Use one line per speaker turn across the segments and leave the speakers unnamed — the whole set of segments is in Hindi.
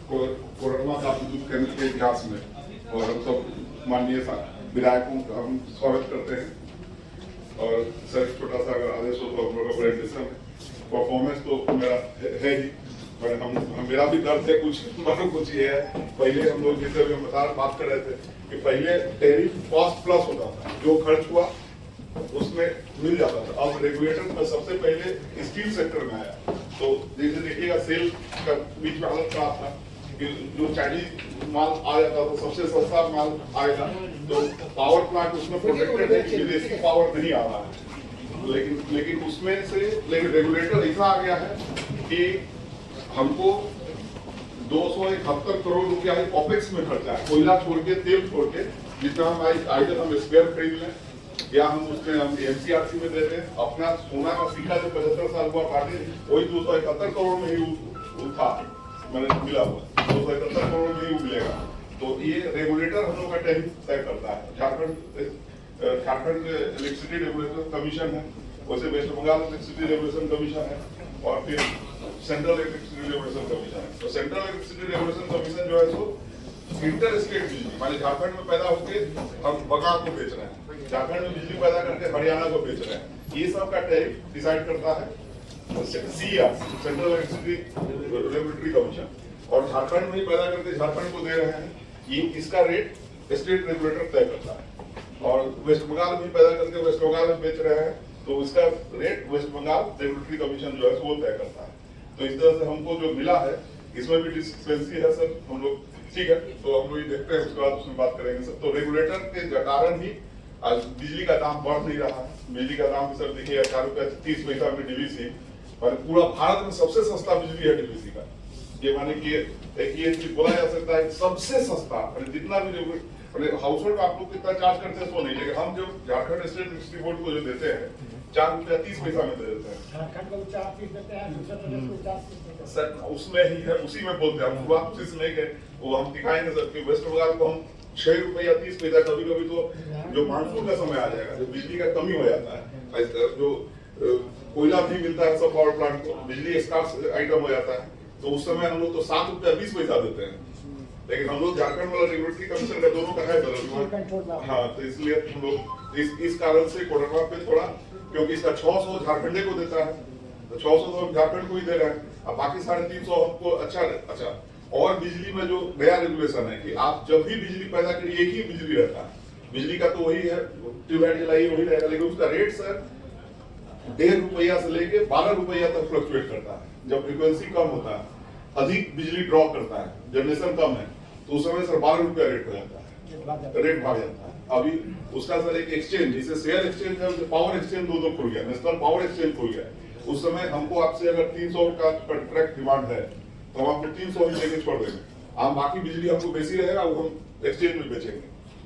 कोडरमा ताप विद्युत केंद्र के इतिहास में, और हम सब माननीय विधायकों का हम स्वागत करते हैं। और सर छोटा सा अगर आदेश हो तो हम लोग का प्रेजेंटेशन परफॉर्मेंस तो मेरा है ही, पर हम मेरा भी दर्द है कुछ ये है। पहले हम लोग जैसे भी बात कर रहे थे कि पहले टैरिफ कॉस्ट प्लस होता था, जो खर्च हुआ उसमें मिल जाता था। अब रेगुलेटर में सबसे पहले स्टील सेक्टर में आया, तो जैसे देखिएगा सेल का बीच में हालत खराब था कि जो चाइनीज माल आ जाता था सबसे सस्ता माल आएगा, तो पावर प्लांट उसमें प्रोटेक्टेड है कि विदेशी पावर नहीं आ रहा है। लेकिन उसमें से रेगुलेटर इतना आ गया है कि हमको 271 करोड़ रुपया ऑपेक्स में खर्चा है, कोयला छोड़ के, तेल छोड़ के, जितना हम आइडल हम स्पेयर खरीद लें या हम उसमें हम एमसीआरसी में देते हैं। अपना सोना का सिक्का जो 75 साल हुआ काटे, वही 271 करोड़ में ही था, मैंने मिला हुआ 271 करोड़ में ही मिलेगा। तो ये रेगुलेटर हम लोग का टैरिफ तय करता है। झारखंड इलेक्ट्रिसिटी रेगुलेशन कमीशन है, वैसे West Bengal electricity regulation commission है, और फिर सेंट्रल इलेक्ट्रिसिटी रेगुलेशन कमीशन है। तो सेंट्रल इलेक्ट्रिसिटी रेगुलेशन कमीशन जो है सो इंटर स्टेट बिजली, माने झारखंड में पैदा होके हम बंगाल को बेच रहे हैं, झारखंड में बिजली पैदा करके हरियाणा को बेच रहे हैं, ये सब का टैरिफ डिसाइड करता है CERC, central electricity regulatory commission. और झारखंड में ही पैदा करके झारखंड को दे रहे हैं, ये इसका रेट स्टेट रेगुलेटर तय करता है। और वेस्ट बंगाल में पैदा करके वेस्ट बंगाल में बेच रहे हैं, तो इसका rate West Bengal regulatory commission जो है वो तय करता है। तो इस तरह से हमको जो मिला है इसमें भी डिस्क्रिपेंसी है सर, हम लोग ठीक है, तो हम लोग ये देखते हैं, उसके बाद उसमें बात करेंगे सर। तो रेगुलेटर के कारण ही आज बिजली का दाम बढ़ नहीं रहा है। बिजली का दाम सर देखिए 4.30 में डीवीसी, और पूरा भारत में सबसे सस्ता बिजली है डीवीसी का। ये माने कि एक ये बोला जा सकता है सबसे सस्ता, जितना भी हाउस होल्ड आप लोग कितना चार्ज करते हैं सो नहीं, लेकिन हम जो झारखंड स्टेट इलेक्ट्रिसिटी बोर्ड को जो देते हैं 4.30 में दे देते हैं सर, उसमें ही है, उसी में बोलते हैं। हम वापसी से नहीं गए, वो हम दिखाएंगे सर कि वेस्ट बंगाल को हम 6 रुपये या 30 पैसा, कभी कभी तो जो मानसून का समय आ जाएगा, जो बिजली का कमी हो जाता है, जो कोयला भी मिलता है सब पावर प्लांट को, बिजली स्कार्स आइटम हो जाता है, तो उस समय हम लोग तो 7 रुपया 20 पैसा देते हैं। लेकिन हम लोग झारखंड वाला रेगुलेटरी कमीशन का दोनों का है बदल, हाँ, तो इसलिए हम लोग इस कारण से कोडरमा पे थोड़ा, क्योंकि इसका 600 झारखंड को देता है, तो 600 तो हम झारखंड को ही दे रहे हैं, अब बाकी 350 हमको अच्छा। और बिजली में जो नया रेगुलेशन है कि आप जब भी बिजली पैदा करिए एक ही बिजली रहता है, बिजली का तो वही है, ट्यूबलाइट जलाइए वही रहेगा, लेकिन उसका रेट सर 1.5 रुपया से लेके 12 रुपया तक फ्लक्चुएट करता है। जब फ्रीक्वेंसी कम होता है, अधिक बिजली ड्रॉ करता है, जनरेशन कम है, तो उस समय सर 12 रुपया रेट हो जाता है, रेट बढ़ जाता है। अभी उसका सर एक एक्सचेंज, जैसे शेयर एक्सचेंज है, पावर एक्सचेंज दो खुल गया, नेशनल पावर एक्सचेंज खुल गया। उस समय हमको आपसे अगर 300 का कॉन्ट्रैक्ट डिमांड है तो हम आपको 300 ही लेके छोड़ देंगे, हम बाकी बिजली हमको बेसी रहेगा, वो हम एक्सचेंज में बेचेंगे,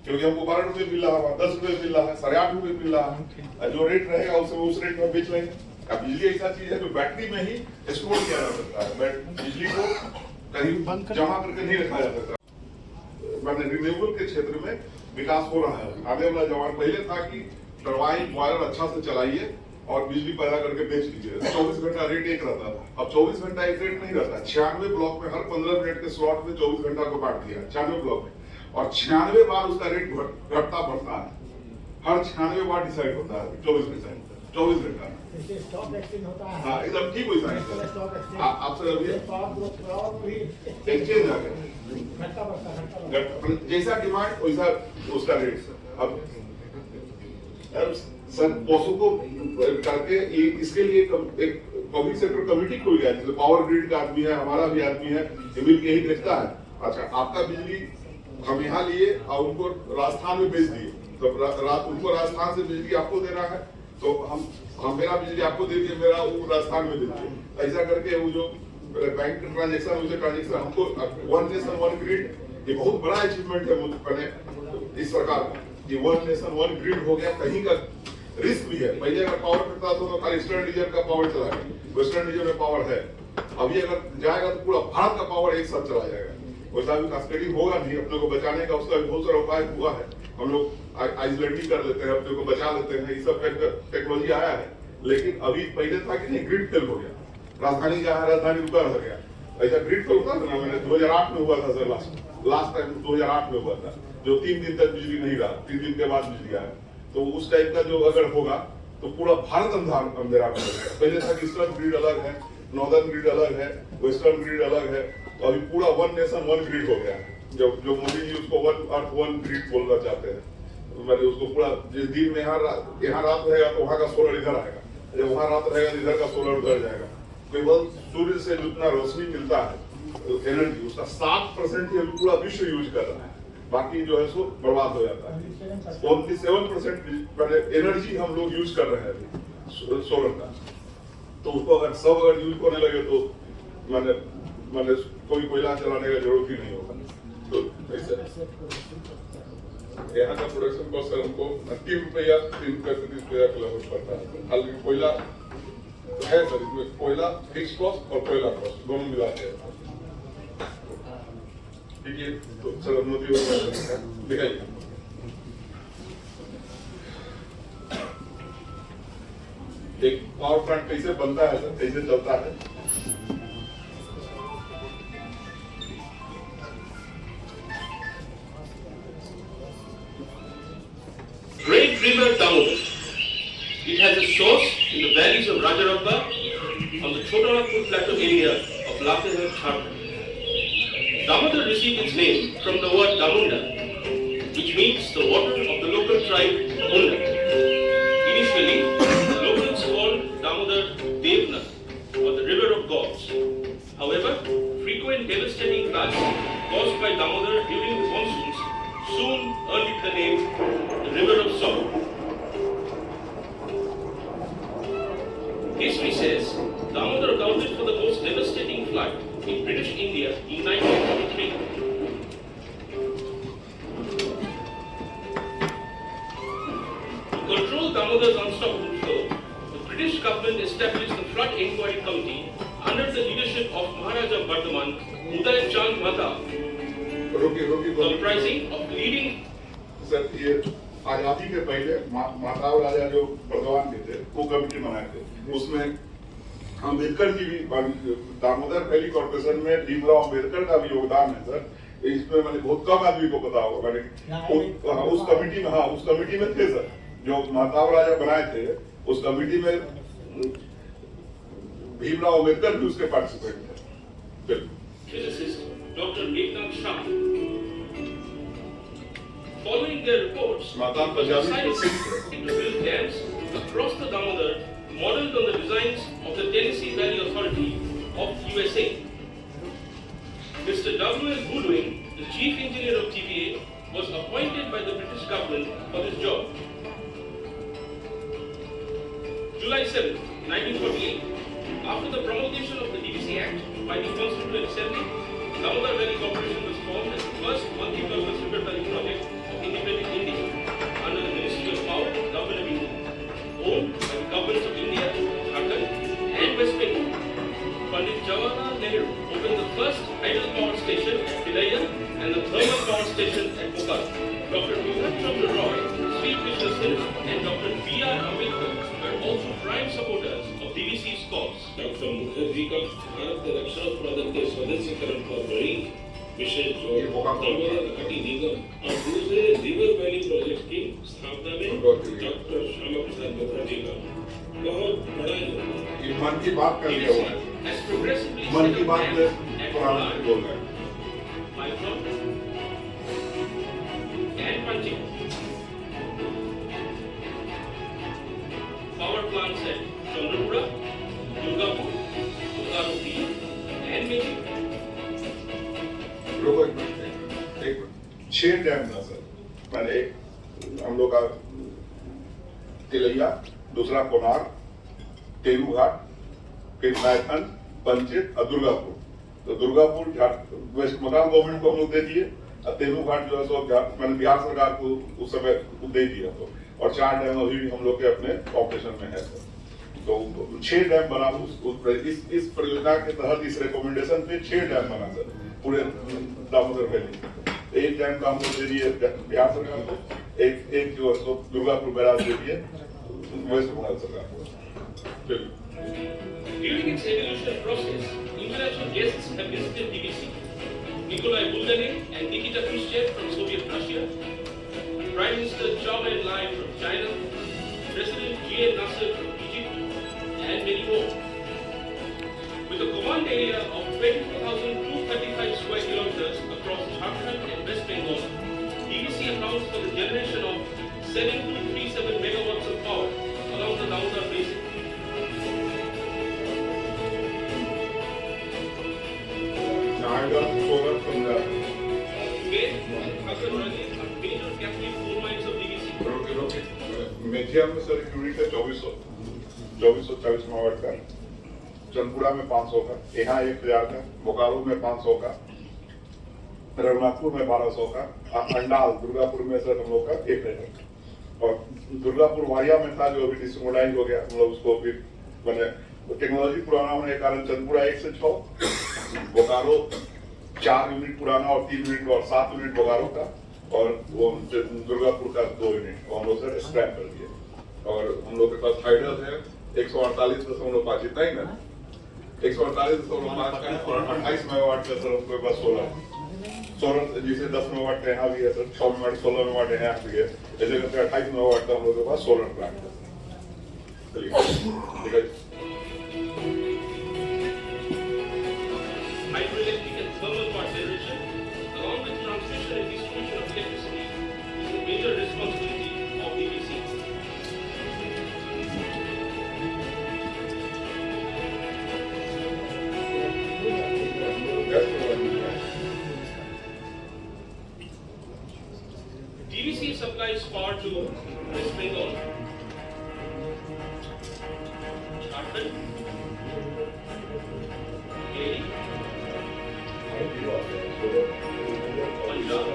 क्योंकि हमको 12 रुपये मिल रहा है, 10 रुपये मिल रहा है, 8.5 रुपये मिल रहा है, जो रेट रहेगा उस रेट में बेच लेंगे। अब बिजली ऐसा चीज है जो बैटरी में ही स्टोर किया जा सकता है, बिजली को कहीं जमा करके नहीं रखा जा सकता। मैंने रिन्यूएबल के क्षेत्र में विकास हो रहा है। आने वाला जमाना पहले था कि टरबाइन बॉयलर अच्छा से चलाइए और बिजली पैदा करके बेच लीजिए, 24 घंटा रेट एक रहता था। अब 24 घंटा एक रेट नहीं रहता, 96 ब्लॉक में हर 15 मिनट के स्लॉट में 24 घंटा को बांट दिया 96 ब्लॉक में, और 96 बार उसका रेट घटता बढ़ता है, हर 96 बार डिसाइड होता है 24 घंटा। हाँ एकदम ठीक हुई साइड आपसे अभी एक्सचेंज आ गया, जैसा डिमांड वैसा उसका रेट सर। अब सर पोसो को करके इसके लिए एक पब्लिक सेक्टर कमेटी खुल गया, जैसे पावर ग्रिड का आदमी है, हमारा भी आदमी है, ये मिल के ही देखता है। अच्छा, आपका बिजली हम यहाँ लिए और उनको राजस्थान में बेच दिए, तो उनको राजस्थान से बिजली आपको देना है, तो हम मेरा बिजली आपको दे दिए, मेरा वो राजस्थान में दे दिए, ऐसा करके वो जो बैंक ट्रांजेक्शन उसे ट्रांजेक्शन हमको 1 नेशन 1 ग्रिड, ये बहुत बड़ा अचीवमेंट है मैंने इस सरकार का, ये 1 नेशन 1 ग्रिड हो गया। कहीं का रिस्क भी है, पहले अगर पावर कटता तो खाली ईस्टर्न रीजन का पावर चला गया, वेस्टर्न रीजन में पावर है, अभी अगर जाएगा तो पूरा भारत का पावर एक साथ चला जाएगा। वैसा भी कास्केडिंग होगा नहीं, अपने को बचाने का उसका बहुत सारा उपाय हुआ है, हम लोग आइसोलेटिंग कर लेते हैं, अपने को बचा लेते हैं, ये सब टेक्नोलॉजी आया है। लेकिन अभी पहले था कि नहीं, ग्रिड फेल हो गया, राजधानी जहाँ राजधानी रुका रह गया, ऐसा ग्रिड तो होता था ना, मैंने 2008 में हुआ था सर, लास्ट टाइम 2008 में हुआ था, जो 3 दिन तक बिजली नहीं रहा, 3 दिन के बाद बिजली आया। तो उस टाइप का जो अगर होगा तो पूरा भारत अंधेरा में हो जाएगा। पहले था कि ईस्टर्न ग्रिड अलग है, नॉर्दर्न ग्रिड अलग है, वेस्टर्न ग्रिड अलग है, तो अभी पूरा वन नेशन वन ग्रिड हो गया है। जो मोदी जी उसको वन अर्थ वन ग्रिड बोलना चाहते हैं, मैंने उसको पूरा जिस दिन में यहाँ रात रहेगा तो वहाँ का सोलर इधर आएगा, जब वहाँ रात रहेगा तो इधर का सोलर उधर जाएगा। केवल सूर्य से जितना रोशनी मिलता है एनर्जी, उसका 7% ही पूरा विश्व यूज कर रहा है, बाकी जो है सो बर्बाद हो जाता है। 7% एनर्जी हम लोग यूज कर रहे हैं सोलर का, तो उसको अगर सब यूज करने लगे तो मैंने कोई कोयला चलाने का जरूरत ही नहीं होगा। तो ऐसे यहाँ का प्रोडक्शन कॉस्ट सर हमको 3 रुपया 30 रुपया किलोमीटर पड़ता है। हालांकि कोयला है सर, इसमें कोयला फिक्स कॉस्ट और कोयला कॉस्ट दोनों मिलाते हैं। ठीक है, तो सर अनुमति दिखाइए। एक पावर प्लांट कैसे बनता है सर, कैसे चलता है?
Great River Damodar. It has a source in the valleys of Rajarabba on the Chotanagpur plateau area of Lateharan, Jharkhand. Damodar received its name from the word Damunda, which means the water of the local tribe Munda. Initially, the locals called Damodar Devna, or the river of gods. However, frequent devastating floods caused by Damodar during the monsoons soon earned it the name the River of Sorrow. History says Damodar accounted for the most devastating flood in British India in 1943. To control Damodar's unstoppable flow, the British government established the Flood Inquiry Committee under the leadership of Maharaja Bardhaman Uday Chand Mata, comprising of leading
sir ये आजादी के पहले माताव राजा जो बर्दवान के थे वो कमेटी बनाए थे, उसमें अम्बेडकर की भी, दामोदर वैली कॉर्पोरेशन में भीमराव अम्बेडकर का भी योगदान है सर। इसमें मैंने बहुत कम आदमी को पता होगा, मैंने उस कमेटी में थे सर, जो माताव राजा बनाए थे उस कमेटी में भीमराव अम्बेडकर भी उसके पार्टिसिपेंट थे।
Dr. Eknath Shah. Following their reports, it was decided to build dams across the Damodar, modeled on the designs of the Tennessee Valley Authority of USA. Mr. W.L. Goodwin, the chief engineer of TVA, was appointed by the British government for this job. July 7, 1948, after the promulgation of the DVC Act by the Constituent Assembly, Damodar Valley Corporation was formed as the first multi-purpose river valley project of independent India under the Ministry of Power, Government of India, owned by the governments of India, Jharkhand and West Bengal. Pandit Jawaharlal Nehru opened the first tidal power station at Tilaiya and the thermal power station at Bokaro. Dr. Bibhat Chandra Roy, Sri Krishna Sin and Dr. B.R. Ambedkar were also prime supporters of DVC's cause.
Doctor Mukherjee का भारत रक्षा उत्पादन के स्वदेशीकरण पर बड़ी विशेष जोर, दामोदर घाटी निगम और दूसरे रिवर वैली प्रोजेक्ट की स्थापना में डॉक्टर श्यामा प्रसाद मुखर्जी का बहुत बड़ा योगदान।
मन की बात कर लिया हुआ है, मन की बात पुराना बोल रहे हैं।
Power plants at Chandrapura, Durgapur, Bokaro and Mechi.
लोगों एक 6 डैम था सर, मैंने एक हम लोग का तिलैया, दूसरा कोनार, तेलुघाट, फिर नायथन, पंचित और दुर्गापुर। तो दुर्गापुर वेस्ट बंगाल गवर्नमेंट को हम लोग दे दिए और तेलुघाट जो है सो मैंने बिहार सरकार को उस समय दे दिया। तो और 4 डैम अभी भी हम लोग के अपने ऑपरेशन में है सर। तो 6 डैम बना इस परियोजना के तहत, इस रिकमेंडेशन पे 6 डैम बना सर पूरे दामोदर वैली। एक डैम का हम लोग दे दिए बिहार सरकार को, एक जो है सो दुर्गापुर बैराज दे दिए वेस्ट बंगाल सरकार को।
During its evolution process, international guests have visited DVC. Nikolai Bulganin and Nikita Khrushchev from Soviet Russia, Prime Minister Zhou Enlai from China, President G.N. Nasser from Egypt, and many more. With a command area of 24,235 square kilometers across Jharkhand and West Bengal, DVC accounts for the generation of 7,237 megawatts of power along the Damodar basin.
आएगा सोलर पंद्रह
Today, Hassan Raji are major captive coal mines of DVC.
मेथिया में सर एक यूनिट है 2440 मेगावाट का, चंदपुरा में 500 का, यहाँ 1000 का, बोकारो में 500 का, रघुनाथपुर में 1200 का, अंडाल दुर्गापुर में सर हम लोग का 1000 और दुर्गापुर वारिया में था जो अभी डिसमोडाइज हो गया, हम लोग उसको फिर मैंने टेक्नोलॉजी पुराना होने के कारण चंदपुरा 1 से 6, बोकारो 4 यूनिट पुराना और 3 यूनिट और 7 यूनिट बोकारो का और वो दुर्गापुर का 2 यूनिट हम लोग सर स्क्रैप कर दिए। और हम लोग के पास हाइडल है 148.5 इतना ही ना 148.5 का है और 28 मेगावाट का सर उसके पास सोलर जिसे 10 मेगावाट का यहाँ भी है सर, 6 मेगावाट 16 मेगावाट यहाँ भी है, ऐसे करके 28 मेगावाट का हम लोग के पास सोलर प्लांट है। चलिए
Hydroelectric and thermal power generation, along with transmission and distribution of electricity, is a major responsibility of DVC. DVC supplies power to West Bengal, Jharkhand, Delhi, Punjab,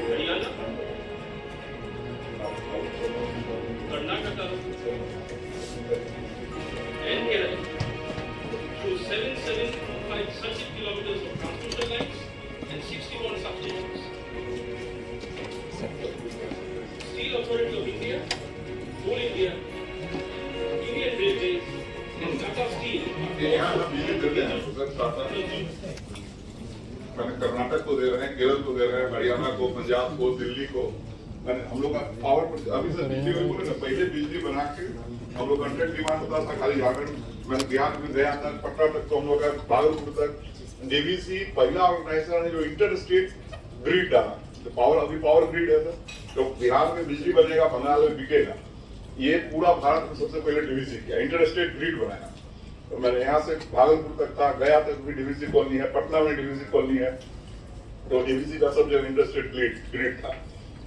Haryana, Karnataka, and Kerala through 7725 circuit kilometers of transmission lines and 61 substations. Steel Authority of India, Coal India, Indian Railways, and Tata Steel
यहाँ हम बिजली देते हैं सर, टाटा मैंने कर्नाटक को दे रहे हैं, केरल को दे रहे हैं, हरियाणा को, पंजाब को, दिल्ली को, मैंने हम लोग का पावर अभी सर बिजली में बोले ना, पहले बिजली बना के हम लोग कंट्रेक्ट डिमांड होता था खाली झारखंड, मैंने बिहार में गया तक पटना तक, तो हम लोग का भागलपुर तक डीवीसी पहला ऑर्गेनाइजेशन है जो इंटर स्टेट ग्रिड डाला, तो पावर अभी पावर ग्रिड है सर, तो बिहार में बिजली बनेगा, बंगाल में बिकेगा, ये पूरा भारत में सबसे पहले डीवीसी किया, इंटर स्टेट ग्रिड बनाया। तो मैंने यहाँ से भागलपुर तक था, गया तक भी डीवीसी कॉलोनी है, पटना में डीवीसी कॉलोनी है, तो डीवीसी का सब जगह इंटर स्टेट ग्रिड था।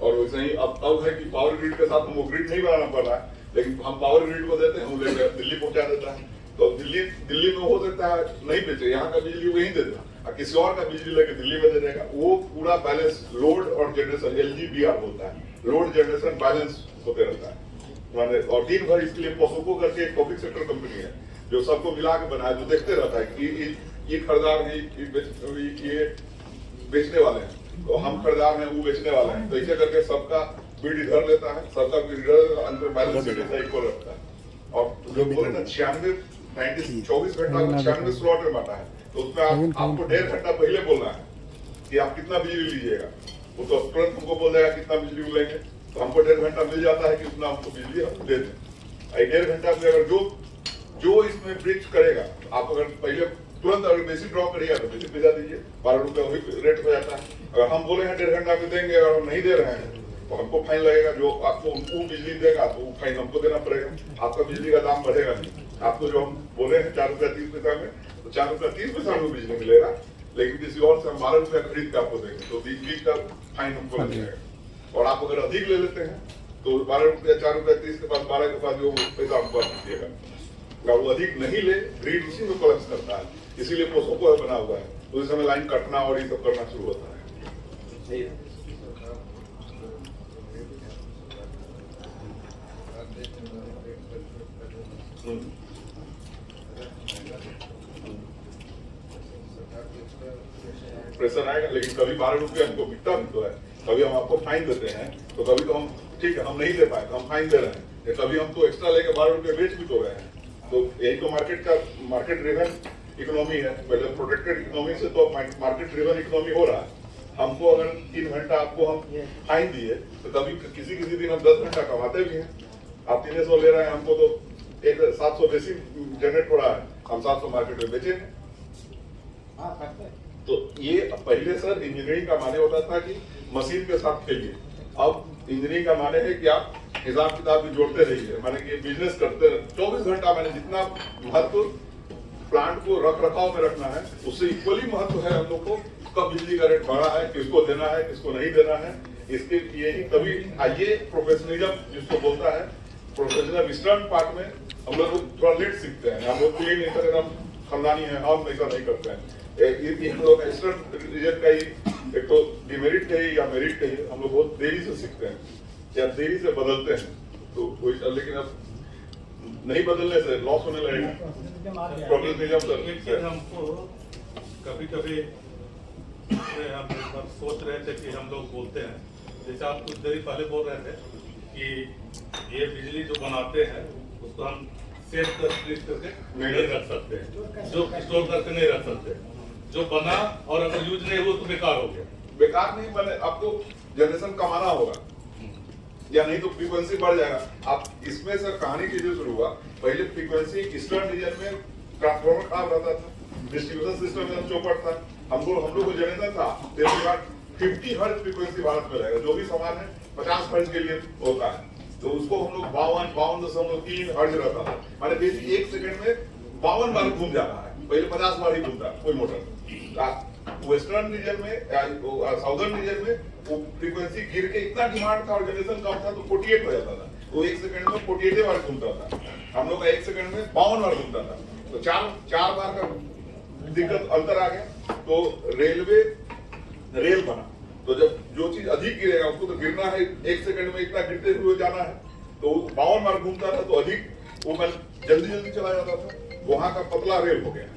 और वैसे ही अब है कि पावर ग्रिड के साथ हमको ग्रिड नहीं बनाना पड़ रहा है, लेकिन हम पावर ग्रिड को देते हैं, हम लेकर दिल्ली पहुंचा देता है, तो दिल्ली में हो सकता है नहीं बेचे, यहाँ का बिजली वहीं देता है, किसी और का बिजली लेकर दिल्ली में दे देगा, वो पूरा बैलेंस लोड और जनरेशन LGBR होता है, लोड जनरेशन बैलेंस होते रहता है। और दिन भर इसके लिए पोसोको करके एक पब्लिक सेक्टर कंपनी है जो सबको मिला के बनाया, जो देखते रहता है कि ये खरीदार है, ये बेचने वाले हैं, तो हम खरीदार हैं, वो बेचने वाले हैं, तो ऐसे करके सबका बिड इधर लेता है, सबका बिड इधर अंदर बैलेंस इक्वल रखता है। और जो बोले ना 24 घंटा को 96 स्लॉट में बांटा है, तो उसमें आपको 1.5 घंटा पहले बोलना है कि आप कितना बिजली लीजिएगा, वो तो तुरंत हमको बोल देगा कितना बिजली लेंगे, तो हमको 1.5 घंटा मिल जाता है कि उतना हमको बिजली हम दे दें। 1.5 घंटा में अगर जो इसमें ब्रिज करेगा, आप अगर पहले तुरंत अगर बेसिक ड्रॉ करिएगा तो बेसिक भेजा दीजिए, 12 रुपये वही रेट हो जाता है। अगर हम बोले हैं 1.5 घंटा में देंगे, अगर हम नहीं दे रहे हैं तो हमको फाइन लगेगा, जो आपको वो बिजली देगा तो वो फाइन हमको देना पड़ेगा, आपका बिजली का दाम बढ़ेगा नहीं। आपको जो हम बोले हैं 4 रुपया 30 पैसा में, तो 4 रुपया 30 पैसा में बिजली मिलेगा, लेकिन किसी और से हम 12 रुपया खरीद के आपको देंगे तो बिजली का फाइन हमको लग जाएगा। और आप अगर अधिक ले लेते हैं तो 12 रुपया 4 रुपया 30 के पास 12 के पास जो पैसा हमको दीजिएगा, अगर वो अधिक नहीं ले ग्रिड उसी में कोलैप्स करता है, इसीलिए पोसोको बना हुआ है, तो इस समय लाइन कटना और ये सब करना शुरू होता है। प्रेशर आएगा, लेकिन कभी 12 रुपये हमको बिकता भी तो है, कभी हम आपको फाइन देते हैं, तो कभी तो हम ठीक है हम नहीं दे पाए तो हम फाइन दे रहे हैं, कभी हम तो एक्स्ट्रा लेके 12 रुपये बेच भी तो रहे हैं, तो यही तो मार्केट ड्रिवन इकोनॉमी है। पहले प्रोटेक्टेड इकोनॉमी से तो मार्केट ड्रिवन इकोनॉमी हो रहा है। हमको अगर 3 घंटा आपको हम फाइन दिए तो कभी किसी दिन हम 10 घंटा कमाते भी हैं। आप 300 ले रहे हैं, हमको तो 700 बेसी जनरेट हो रहा है, हम 700 मार्केट में बेचेंगे। तो ये पहले सर इंजीनियरिंग का माने होता था कि मशीन के साथ खेलिए। अब इंजीनियरिंग का माने है कि आप हिसाब किताब भी जोड़ते रहिए, माने कि बिजनेस करते 24 घंटा। मैंने जितना महत्व प्लांट को रख रखाव में रखना है, उससे इक्वली महत्व है हम लोग को कब बिजली का रेट बढ़ा है, किसको देना है, किसको नहीं देना है। इसके लिए ही तभी ये प्रोफेशनलिज्म जिसको बोलता है, प्रोफेशनल ईस्टर्न पार्ट में हम लोग थोड़ा लेट सीखते हैं। हम लोग पूरी नहीं तरह हम खानदानी है, हम ऐसा नहीं करते हैं। हम लोग ईस्टर्न रीजन का ही एक तो डिमेरिट कहिए या मेरिट कहिए, हम लोग बहुत देरी से सीखते हैं या देरी से बदलते हैं। तो कोई लेकिन अब नहीं बदलने से लॉस होने लगेगा। प्रोफेशनलिज्म
हमको कभी हम सोच रहे थे कि हम लोग बोलते हैं, जैसे आप कुछ देर पहले बोल रहे थे कि ये बिजली जो बनाते हैं उसको हम सेव करके नहीं रख सकते, जो स्टोर करके नहीं रख सकते। जो बना और अगर यूज नहीं हुआ तो बेकार हो गया।
बेकार नहीं बने, आपको जनरेशन कमाना होगा या नहीं तो फ्रीक्वेंसी बढ़ जाएगा। आप इसमें सर कहानी चीजें शुरू हुआ। पहले फ्रीक्वेंसी ईस्टर्न रीजन में ट्रांसफॉर्मर खराब रहता था, डिस्ट्रीब्यूशन सिस्टम में चौपट था। हम लोग को जनरेशन था 50 हर्ट्ज फ्रीक्वेंसी भारत में रहेगा। जो भी सामान है 50 हर्ट्ज के लिए होता है, तो उसको हम लोग 52.3 हर्ट्ज रहता था। माने बेसिक 1 सेकंड में 52 बार घूम जा रहा है, पहले 50 बार ही घूमता कोई मोटर। वेस्टर्न रीजन में, साउदर्न रीजन में वो फ्रीक्वेंसी गिर के इतना डिमांड था और जनरेशन कम था तो 48 हो जाता था। तो 1 सेकंड में 48 बार घूमता था। हम लोग का 1 सेकंड में 52 बार घूमता था। तो चार बार का दिक्कत अंतर आ गया। तो रेल बना, तो जब जो चीज अधिक गिरेगा उसको तो गिरना है, 1 सेकंड में इतना गिरते हुए जाना है। तो 52 बार घूमता था तो अधिक वो जल्दी चला जाता था। वहां का पतला रेल हो गया।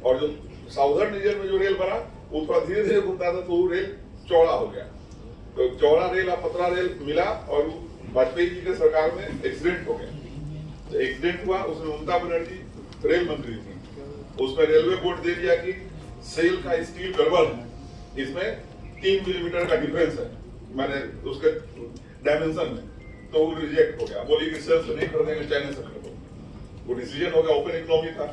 और जो साउदर्न रीजन में जो रेल बना वो थोड़ा धीरे घूमता था, तो वो रेल चौड़ा हो गया। तो चौड़ा रेल और पतला रेल मिला और वाजपेयी जी के सरकार में एक्सीडेंट हो गया। तो एक्सीडेंट हुआ, उसमें ममता बनर्जी रेल मंत्री थी। उसमें रेलवे बोर्ड दे दिया कि सेल का स्टील गड़बड़ है, इसमें 3 मिलीमीटर का डिफरेंस है मैंने उसके डायमेंशन में। तो वो रिजेक्ट हो गया, बोली कि सेल से नहीं खरीदेंगे, चाइना से खरीदो। वो डिसीजन हो गया, ओपन इकोनॉमी था।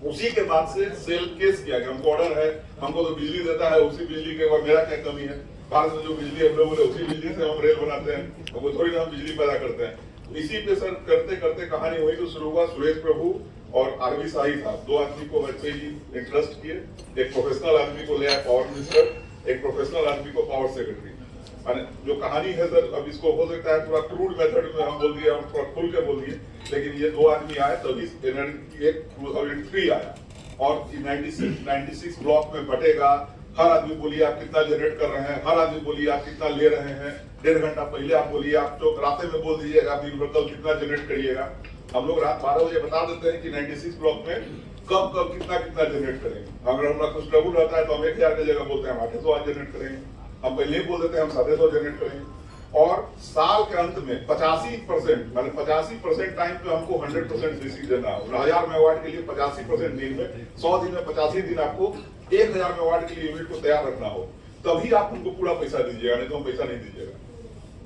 उसी के बाद से सेल केस किया कि हमको ऑर्डर है, हमको तो बिजली देता है, उसी बिजली के बाद मेरा क्या कमी है। भारत में जो बिजली अवेलेबल है उसी बिजली से हम रेल बनाते हैं, हमको थोड़ी ना हम बिजली पैदा करते हैं। इसी पे सर करते करते कहानी वही तो शुरू हुआ। सुरेश प्रभु और आरवी शाही साहब, 2 आदमी को वाजपेयी जी ने ट्रस्ट किए। एक प्रोफेशनल आदमी को ले आए पावर मिनिस्टर, एक प्रोफेशनल आदमी को पावर सेक्रेटरी। जो कहानी है सर, अब इसको हो सकता है थोड़ा क्रूड मेथड में हम बोल दिए, हम थोड़ा खुल के बोल दिए, लेकिन ये 2 आदमी आए तभी एनर्जी 2003 आया। और 96 ब्लॉक में बटेगा। हर आदमी बोलिए आप कितना जनरेट कर रहे हैं, हर आदमी बोलिए आप कितना ले रहे हैं। 1.5 घंटा पहले आप बोलिए, आप तो रात में बोल दीजिएगा आप दिन भर कल कितना जनरेट करिएगा। हम लोग रात 12 बजे बता देते हैं कि 96 ब्लॉक में कब कितना जनरेट करेंगे। अगर हमारा कुछ ट्रबल रहता है तो हम 1000 की जगह बोलते हैं हम 800 आज जनरेट करेंगे। हम पहले ही बोल देते हैं हम 750 जनरेट करेंगे। और साल के अंत में 85% माने 85% टाइम पे हमको 100% डीसी देना है। 1000 मेगावाट के लिए 85% दिन में, 100 दिन में 85 दिन आपको 1000 मेगावाट के लिए यूनिट को तैयार रखना हो, तभी आप उनको पूरा पैसा दीजिएगा, नहीं तो हम पैसा नहीं दीजिएगा।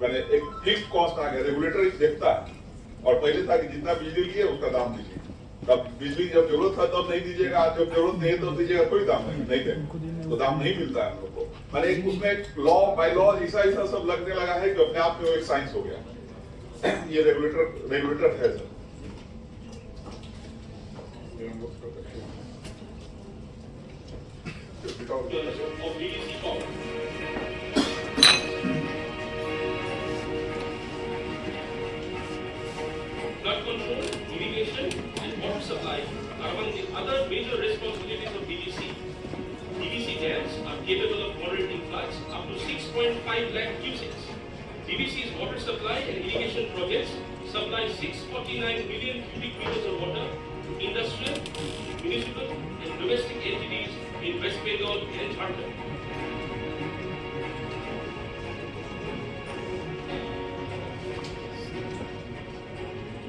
मैंने एक फिक्स कॉस्ट आ गया, रेगुलेटर देखता है। और पहले था कि जितना बिजली लिए उसका दाम दीजिए। तब बिजली जब जरूरत था तब नहीं दीजिएगा, जब जरूरत नहीं है तब दीजिएगा, कोई दाम नहीं देंगे, तो दाम नहीं मिलता है हम लोग को। मैंने उसमें लॉ बाय लॉ ऐसा सब लगने लगा है कि अपने आप में वो एक साइंस हो गया। ये रेगुलेटर है sir.
of DVC power. Flood control, irrigation, and water supply are among the other major responsibilities of DVC. DVC dams are capable of moderating floods up to 6.5 lakh cusecs. DVC's water supply and irrigation projects supply 649 million cubic meters of water to industrial, municipal, and domestic entities in West Bengal and Jharkhand.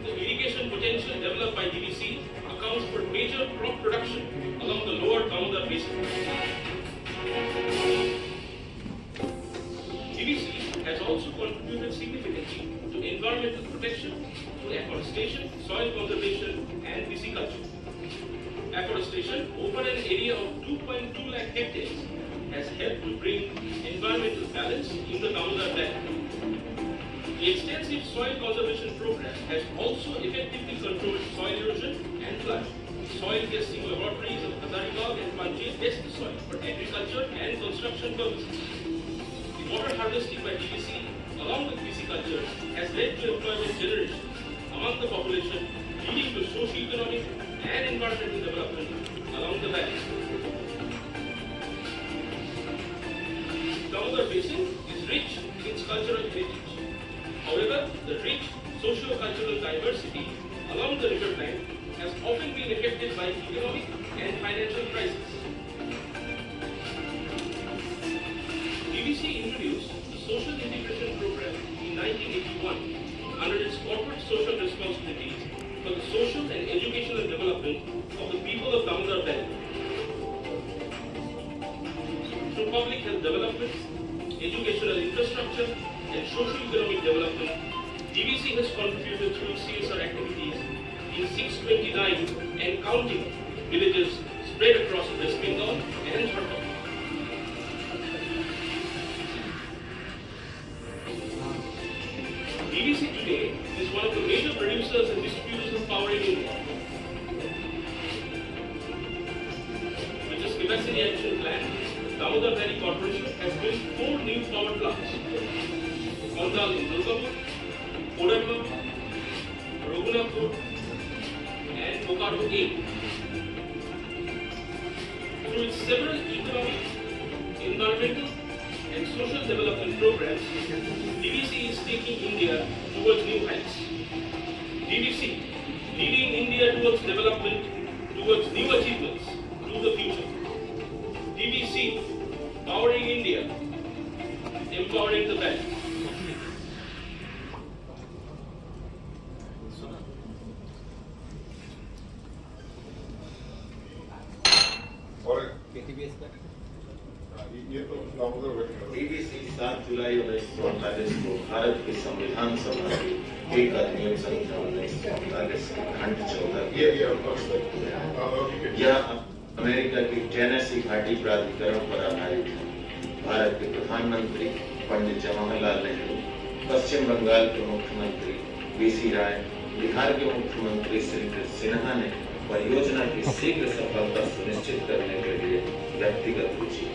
The irrigation potential potential developed by DVC accounts for major crop production along the lower Damodar basin. DVC has also contributed significantly to environmental protection through afforestation, soil conservation, and pisciculture. Afforestation, over an area of 2.2 lakh hectares, has helped to bring environmental balance in the Damodar Valley. The extensive soil conservation program has also effectively controlled soil erosion and flood. Soil testing laboratories of Hazaribagh and Panjshir test the soil for agriculture and construction purposes. The water harvesting by DVC, along with pisciculture, has led to employment generation among the population, leading to socio-economic and environmental development along the valley. Damodar Basin is rich in its cultural heritage. However, the rich socio-cultural diversity along the riverbank has often been affected by economic and financial crisis. DVC introduced the Social Integration Program in 1981 under its corporate social responsibilities for the social and educational development of the people of Damodar Valley. Through public health development, educational infrastructure, and socio-economic development, DVC has contributed through its CSR activities in 629 and counting villages spread across West Bengal and Jharkhand. DVC today is one of the major producers and distributors of power in India. With its capacity action plan, Damodar Valley Corporation has built 4 new power plants: Kandal in Durgapur, Kodarma, Raghunathpur, and Bokaro 8. Through its several economic, environmental, and social development programs, DVC is taking India towards new heights. DVC leading India towards development, towards new achievements to the future. DVC powering India, empowering the valley.
और ये तो दामोदर बैठे
DVC 7 जुलाई 1948 को भारत की संविधान सभा की एक अधिनियम संख्या 1948 खंड 14
ये
यह अमेरिका की टेनेसी घाटी प्राधिकरण पर आधारित है। भारत के प्रधानमंत्री पंडित जवाहरलाल नेहरू, पश्चिम बंगाल के मुख्यमंत्री वीसी राय, बिहार के मुख्यमंत्री श्री कृष्ण सिन्हा ने परियोजना की शीघ्र सफलता सुनिश्चित करने के लिए व्यक्तिगत रुचि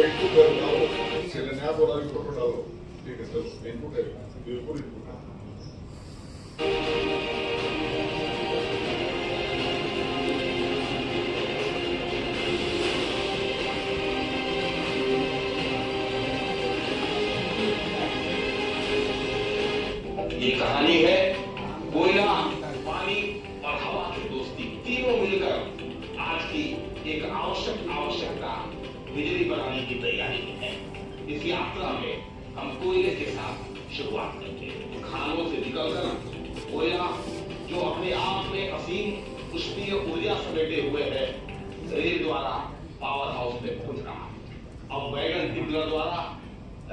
इनपुट डालो, शिलान्यास वाला भी फोटो डालो, ठीक है सर, इनपुट है, बिल्कुल इनपुट है।
ये कहानी है कोयला, पानी और हवा की दोस्ती, तीनों मिलकर आज की एक आवश्यकता बिजली बनाने की तैयारी में है। इस यात्रा में हम कोयले के साथ शुरुआत करते हैं। खानों से निकलकर कोयला जो अपने आप में असीम उष्मीय ऊर्जा समेटे हुए है, रेल द्वारा पावर हाउस में पहुंच रहा है। अब वैगन डिब्बा द्वारा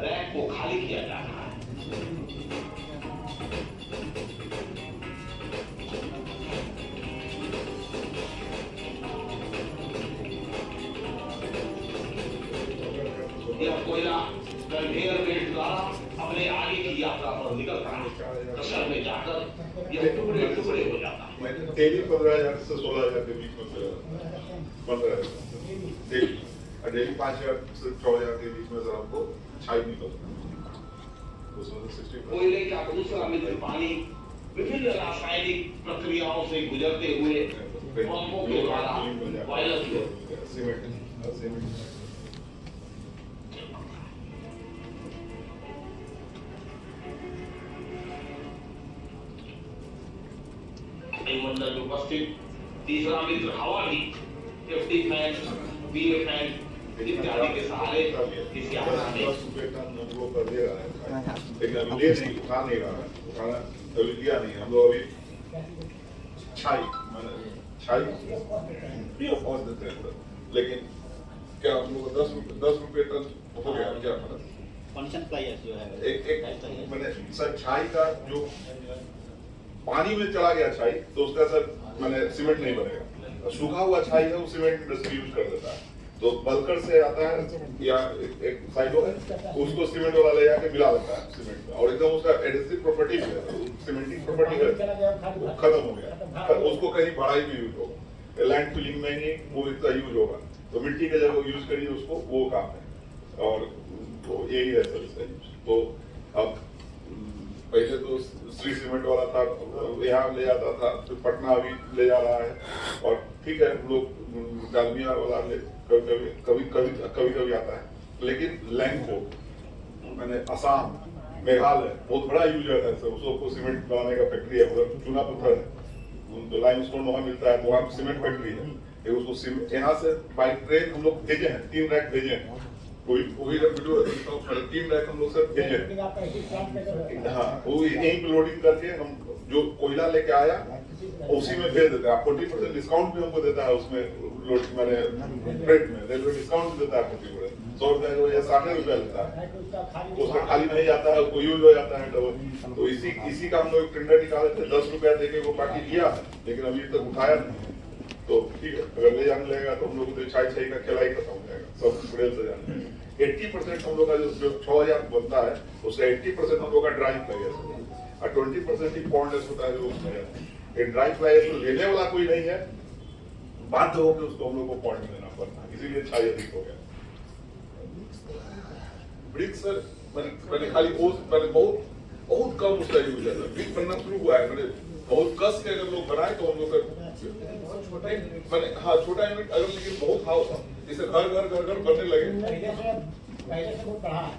रैक को खाली किया जा रहा है। यह कोयला कन्वेयर बेल्ट द्वारा अपने आगे की की यात्रा पर निकलता है, क्रशर में जाकर यह टुकड़े टुकड़े हो जाता है।
मैं डेली 15,000 से 16,000 के बीच में बन रहा है डेली, और डेली 5,000 से 6,000 के बीच में सर आपको छाई निकलता है उसमें से 60%।
कोयले का दूसरा मित्र पानी विभिन्न रासायनिक प्रक्रियाओं से गुजरते हुए पंपों के द्वारा बॉयलर की
सीमेंट
वायुमंडल में उपस्थित तीसरा मित्र हवा भी एफडी फैन, बीए फैन इत्यादि के सहारे इस यात्रा में
10 रुपए टन हम लोग कर दे रहा है, लेकिन अभी ले नहीं उठा नहीं रहा है, उठाना अभी दिया नहीं। हम लोग अभी छाई फ्री ऑफ कॉस्ट देते हैं सर, लेकिन क्या हम लोग 10 रुपए टन हो गया क्या मतलब
फंक्शन प्लायर्स जो है
एक मैंने सर छाई का जो पानी में चला गया छाई तो उसका सर मैंने सीमेंट नहीं बनेगा, सूखा हुआ छाई है वो सीमेंट इंडस्ट्री यूज कर देता है, तो बलकर से आता है या एक साइडो है उसको सीमेंट वाला ले जाके मिला देता है सीमेंट में, और एकदम उसका एडिसिव प्रॉपर्टी भी है, सीमेंटिंग प्रॉपर्टी है वो खत्म हो गया, उसको कहीं बढ़ाई भी यूज होगा, लैंड फिलिंग में ही वो इतना यूज होगा, तो मिट्टी के जगह यूज करिए उसको, वो काम है। और तो यही है सर इसका यूज। तो अब पहले तो श्री सीमेंट वाला था, यहाँ ले जाता था, फिर पटना अभी ले जा रहा है, और ठीक है हम लोग डालमिया वाला कभी आता है, लेकिन लैंको मैंने असम मेघालय बहुत बड़ा यूज रहता है सर, उसको सीमेंट बनाने का फैक्ट्री है, उधर चूना पत्थर है, तो लाइमस्टोन वहाँ मिलता है, तो वहाँ सीमेंट फैक्ट्री है, उसको यहाँ से बाई ट्रेन हम लोग भेजे हैं, 3 रैक भेजे हैं, वही वीडियो 3 रैक हम लोग सर भेजे हैं। हाँ वो यहीं पे लोडिंग करके हम जो कोयला लेके आया उसी में भेज देते हैं, 40% डिस्काउंट भी हमको देता है उसमें, मैंने फ्रेट में रेलवे डिस्काउंट भी देता है 40%, 100 रुपए को या 60 रुपया लेता है, उसका खाली नहीं जाता है, उसको यूज हो जाता है डबल। तो इसी का हम लोग टेंडर निकाले थे, 10 रुपया देके वो पार्टी लिया है, लेकिन अभी तक उठाया नहीं, तो ठीक है अगर ले जाने लगेगा तो हम लोग को छाई का खेला ही खत्म हो जाएगा, सब ब्रेल से जाने। 80% हम लोग का जो 6,000 बनता है उसका 80% हम लोग का ड्राई फ्लाइस है, और 20% ही पॉन्डलेस होता है जो उसमें है। ड्राई फ्लाइस तो लेने वाला कोई नहीं है, बाध्य होकर उसको हम लोग को पॉइंट में देना पड़ता है, इसीलिए छाई अधिक हो गया। ब्रिक्स सर मैंने खाली मैंने बहुत कम उसका यूज है, ब्रिक बनना शुरू हुआ है, मैंने बहुत कस के अगर लोग बनाए तो हम लोग मैंने हाँ छोटा यूनिट अगर, लेकिन बहुत हाउस जैसे घर बनने लगे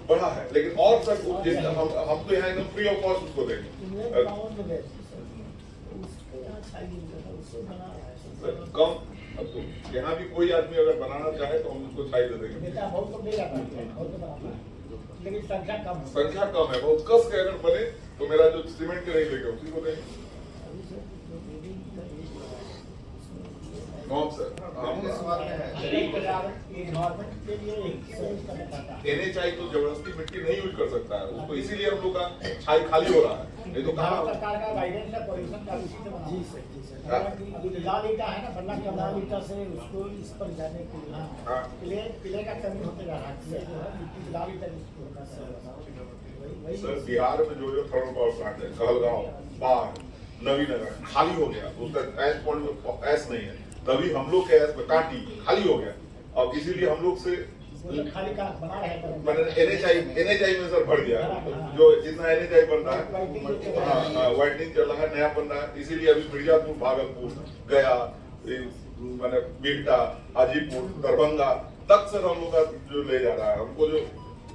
बढ़ा है, लेकिन और सर हम तो यहाँ एकदम फ्री ऑफ कॉस्ट उसको देंगे कम। अब तो यहाँ भी कोई आदमी अगर बनाना चाहे तो हम उसको छाई दे देंगे, संख्या कम है, बहुत कस के अगर बने तो मेरा जो सीमेंट के नहीं लेगा उसी को देंगे। NHI तो जबरदस्ती मिट्टी नहीं यूज कर सकता है उसको, इसीलिए हम लोग का छाई खाली हो रहा है, नहीं तो कहाँ
सरकार का गाइडेंस है पोल्यूशन का उसी से बना। जी सर लाल ईटा है ना, बनना क्या लाल ईटा से उसको इस पर जाने के लिए पिले का कमी होते जा रहा है, लाल ईटा
सर बिहार में जो थर्मल पावर प्लांट है कहलगांव, बाढ़, नवीनगर खाली हो गया, उसका एस पॉइंट एस नहीं है, तभी हम लोग के एस में काटी खाली हो गया, और इसीलिए हम लोग से
खाली का बना रहे
NHI में सर भर दिया, जो जितना NHI बन रहा है, हाँ वाइडनिंग चल रहा है, नया बन रहा है, इसीलिए अभी मिर्जापुर, भागलपुर, गया, मैंने बिहटा, हाजीपुर, दरभंगा तक सर हम लोग का जो ले जा रहा है, हमको जो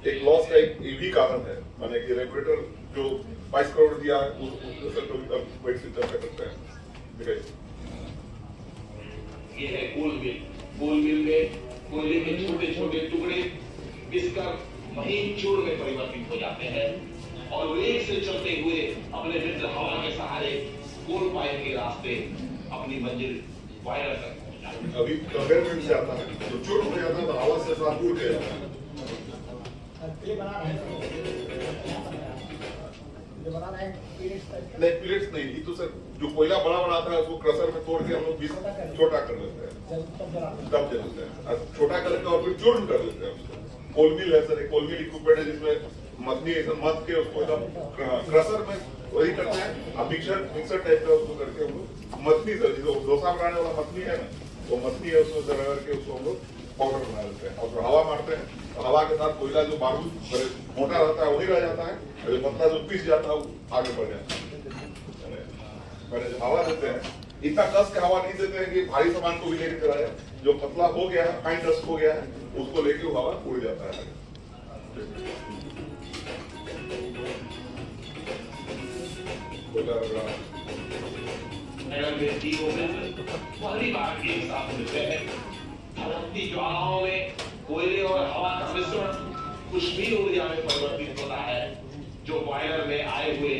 एक लॉस का एक भी कारण है, माने कि रेगुलेटर जो 22 करोड़ दिया है उसको सर कभी वैसे चर्चा करते हैं।
ये है कोल मिल में कोयले के छोटे छोटे टुकड़े पिसकर महीन चूर्ण में परिवर्तित हो जाते हैं, और वेग से चलते हुए अपने मित्र हवा के सहारे कोल पाइप के रास्ते अपनी मंजिल वायरल तक पहुंच जाते हैं।
अभी गवर्नमेंट से आता है तो चूर्ण हो जाता है, तो हवा से साथ उड़ के जाता है। नहीं पिलेट्स नहीं, ये तो सर जो कोयला बड़ा आता है उसको क्रशर में तोड़ के हम लोग छोटा कर लेते हैं, तब जलाते हैं, छोटा कर लेते हैं और फिर चूर्ण कर लेते हैं उसको। कोल मिल है सर, एक कोल मिल इक्विपमेंट है जिसमें मथनी एकदम मथ के उसको एकदम क्रशर में वही करते हैं। अब मिक्सर टाइप का उसको करके हम लोग मथनी से जो डोसा बनाने वाला मथनी है ना, वो मथनी है उसको रगड़ के उसको हम लोग पाउडर बना देते हैं और फिर हवा मारते हैं। तो हवा के साथ कोयला जो बारूद मोटा रहता है वही रह जाता है, जो पतला जो पिस जाता है वो आगे बढ़ जाता है। मैंने जो हवा देते हैं इतना कस के हवा नहीं देते हैं कि भारी सामान को भी लेके चला जाए। जो पतला हो गया है, फाइन डस्ट हो गया है, उसको लेके वो हवा उड़ जाता है।
नगर में दीपों में पहली बार एक साथ मिलते हैं। भड़कती ज्वालाओं में कोयले और हवा का मिश्रण ऊष्मीय ऊर्जा में परिवर्तित होता है, जो बॉयलर में आए हुए